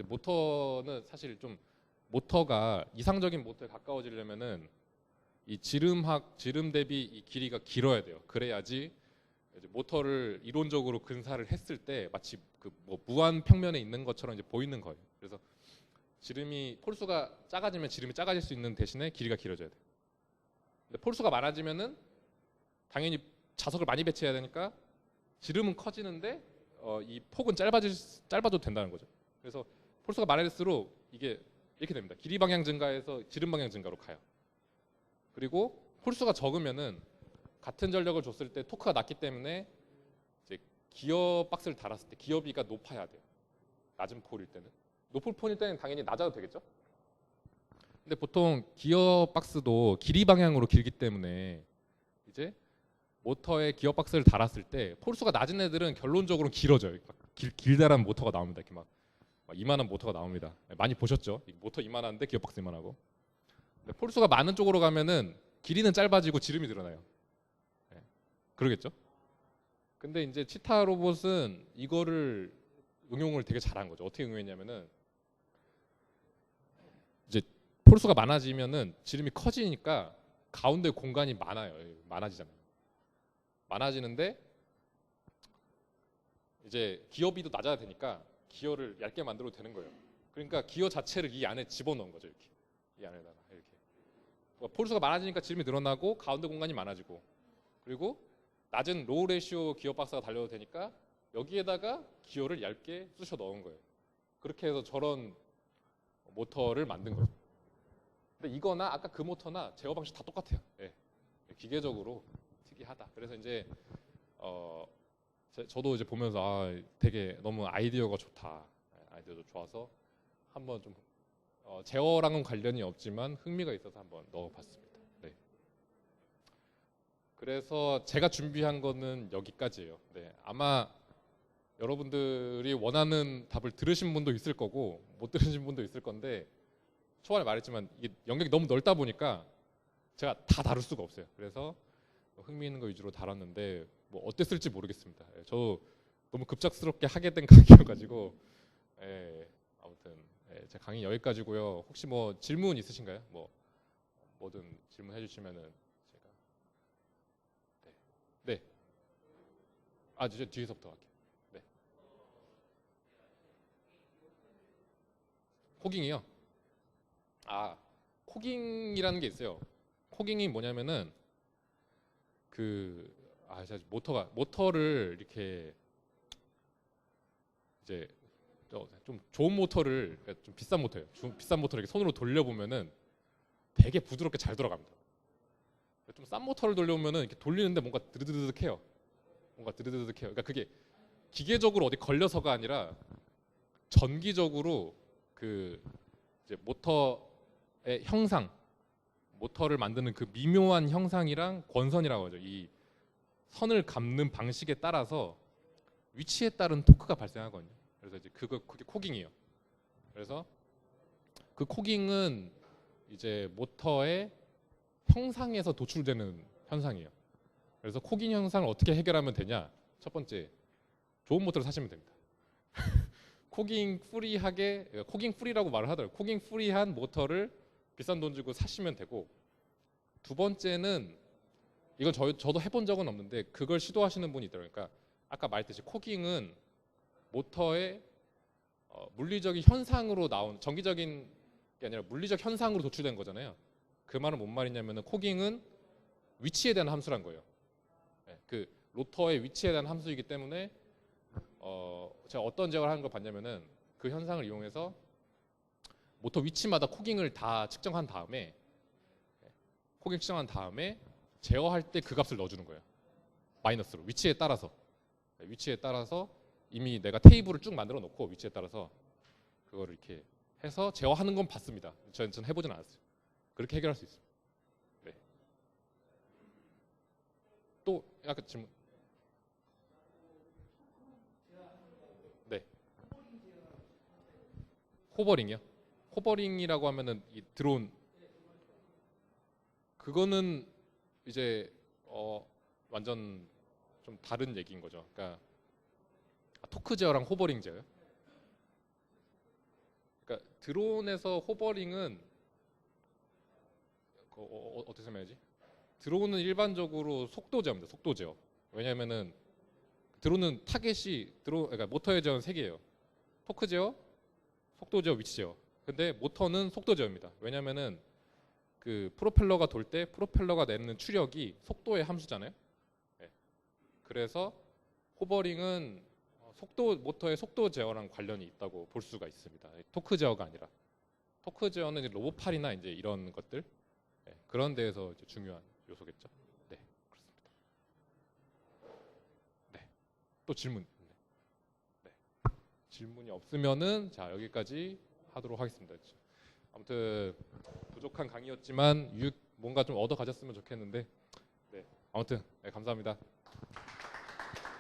모터는 사실 좀 모터가 이상적인 모터에 가까워지려면은 이 지름 대비 이 길이가 길어야 돼요. 그래야지 이제 모터를 이론적으로 근사를 했을 때 마치 그 뭐 무한 평면에 있는 것처럼 이제 보이는 거예요. 그래서 폴수가 작아지면 지름이 작아질 수 있는 대신에 길이가 길어져야 돼요. 근데 폴수가 많아지면은 당연히 자석을 많이 배치해야 되니까 지름은 커지는데 이 폭은 짧아져도 된다는 거죠. 그래서 폴수가 많아질수록 이게 이렇게 됩니다. 길이 방향 증가해서 지름 방향 증가로 가요. 그리고 폴수가 적으면은 같은 전력을 줬을 때 토크가 낮기 때문에 이제 기어 박스를 달았을 때 기어비가 높아야 돼요. 낮은 폴일 때는. 높은 폴일 때는 당연히 낮아도 되겠죠. 근데 보통 기어 박스도 길이 방향으로 길기 때문에 이제 모터에 기어 박스를 달았을 때 폴수가 낮은 애들은 결론적으로 길어져요. 길다란 모터가 나옵니다. 이렇게 막 이만한 모터가 나옵니다. 많이 보셨죠? 모터 이만한데 기어 박스 이만하고. 폴수가 많은 쪽으로 가면은 길이는 짧아지고 지름이 늘어나요. 네. 그러겠죠? 근데 이제 치타 로봇은 이거를 응용을 되게 잘한 거죠. 어떻게 응용했냐면은 이제 폴수가 많아지면은 지름이 커지니까 가운데 공간이 많아요. 많아지잖아요. 많아지는데 이제 기어비도 낮아야 되니까 기어를 얇게 만들어도 되는 거예요. 그러니까 기어 자체를 이 안에 집어넣은 거죠. 이렇게 이 안에다가 이렇게. 폴수가 많아지니까 지름이 늘어나고 가운데 공간이 많아지고 그리고 낮은 로우 레시오 기어 박스가 달려도 되니까 여기에다가 기어를 얇게 쑤셔 넣은 거예요. 그렇게 해서 저런 모터를 만든 거죠. 근데 이거나 아까 그 모터나 제어 방식 다 똑같아요. 네. 기계적으로 특이하다. 그래서 이제 저도 이제 보면서 되게 너무 아이디어가 좋다. 아이디어도 좋아서 한번 좀 제어랑은 관련이 없지만 흥미가 있어서 한번 넣어봤습니다. 네. 그래서 제가 준비한 거는 여기까지예요. 네. 아마 여러분들이 원하는 답을 들으신 분도 있을 거고 못 들으신 분도 있을 건데 초반에 말했지만 이게 영역이 너무 넓다 보니까 제가 다 다룰 수가 없어요. 그래서 흥미 있는 거 위주로 다뤘는데 뭐 어땠을지 모르겠습니다. 저 너무 급작스럽게 하게 된 강의여가지고 아무튼 제 강의 여기까지고요. 혹시 뭐 질문 있으신가요? 뭐든 질문해 주시면은 제가 네. 이제 뒤에서부터 할게요. 네. 호깅이요? 코깅이라는 게 있어요. 코깅이 뭐냐면은 제가 모터를 이렇게 이제 좀 좋은 모터를, 그러니까 좀 비싼 모터예요. 좀 비싼 모터를 이렇게 손으로 돌려보면은 되게 부드럽게 잘 돌아갑니다. 좀 싼 모터를 돌려보면은 이렇게 돌리는데 뭔가 드르드득해요. 뭔가 드르드득해요. 그러니까 그게 기계적으로 어디 걸려서가 아니라 전기적으로 그 이제 모터의 형상, 모터를 만드는 그 미묘한 형상이랑 권선이라고 하죠. 이 선을 감는 방식에 따라서 위치에 따른 토크가 발생하거든요. 그래서 이제 그게 코깅이에요. 그래서 그 코깅은 이제 모터의 형상에서 도출되는 현상이에요. 그래서 코깅 현상을 어떻게 해결하면 되냐? 첫 번째, 좋은 모터를 사시면 됩니다. 코깅 프리라고 말을 하더라고요. 코깅 프리한 모터를 비싼 돈 주고 사시면 되고, 두 번째는 이건 저도 해본 적은 없는데 그걸 시도하시는 분이 있더라고요. 그러니까 아까 말했듯이 코깅은 모터의 물리적인 현상으로 나온, 정기적인 게 아니라 물리적 현상으로 도출된 거잖아요. 그 말은 뭔 말이냐면은 코깅은 위치에 대한 함수란 거예요. 그 로터의 위치에 대한 함수이기 때문에 제가 어떤 제어를 하는 걸 봤냐면은 그 현상을 이용해서 모터 위치마다 코깅을 다 측정한 다음에 제어할 때 그 값을 넣어주는 거예요. 마이너스로 위치에 따라서 이미 내가 테이블을 쭉 만들어 놓고 위치에 따라서 그거를 이렇게 해서 제어하는 건 봤습니다. 저는 해보진 않았어요. 그렇게 해결할 수 있어요. 네. 또 아까 질문. 네. 호버링이요? 호버링이라고 하면은 이 드론, 그거는 이제 완전 좀 다른 얘기인 거죠. 그러니까 토크 제어랑 호버링 제어요. 그러니까 드론에서 호버링은 어떻게 설명해야지? 드론은 일반적으로 속도 제어입니다. 속도 제어. 왜냐하면은 드론은 그러니까 모터의 제어는 세 개예요. 토크 제어, 속도 제어, 위치 제어. 근데 모터는 속도 제어입니다. 왜냐하면은 그 프로펠러가 돌 때 프로펠러가 내는 추력이 속도의 함수잖아요. 네. 그래서 호버링은 모터의 속도 제어랑 관련이 있다고 볼 수가 있습니다. 토크 제어가 아니라. 토크 제어는 이제 로봇팔이나 이제 이런 것들, 네. 그런 데에서 이제 중요한 요소겠죠. 네, 그렇습니다. 네, 또 질문. 네. 질문이 없으면은 자 여기까지 하도록 하겠습니다. 아무튼 부족한 강의였지만 뭔가 좀 얻어 가셨으면 좋겠는데, 네. 아무튼 네, 감사합니다.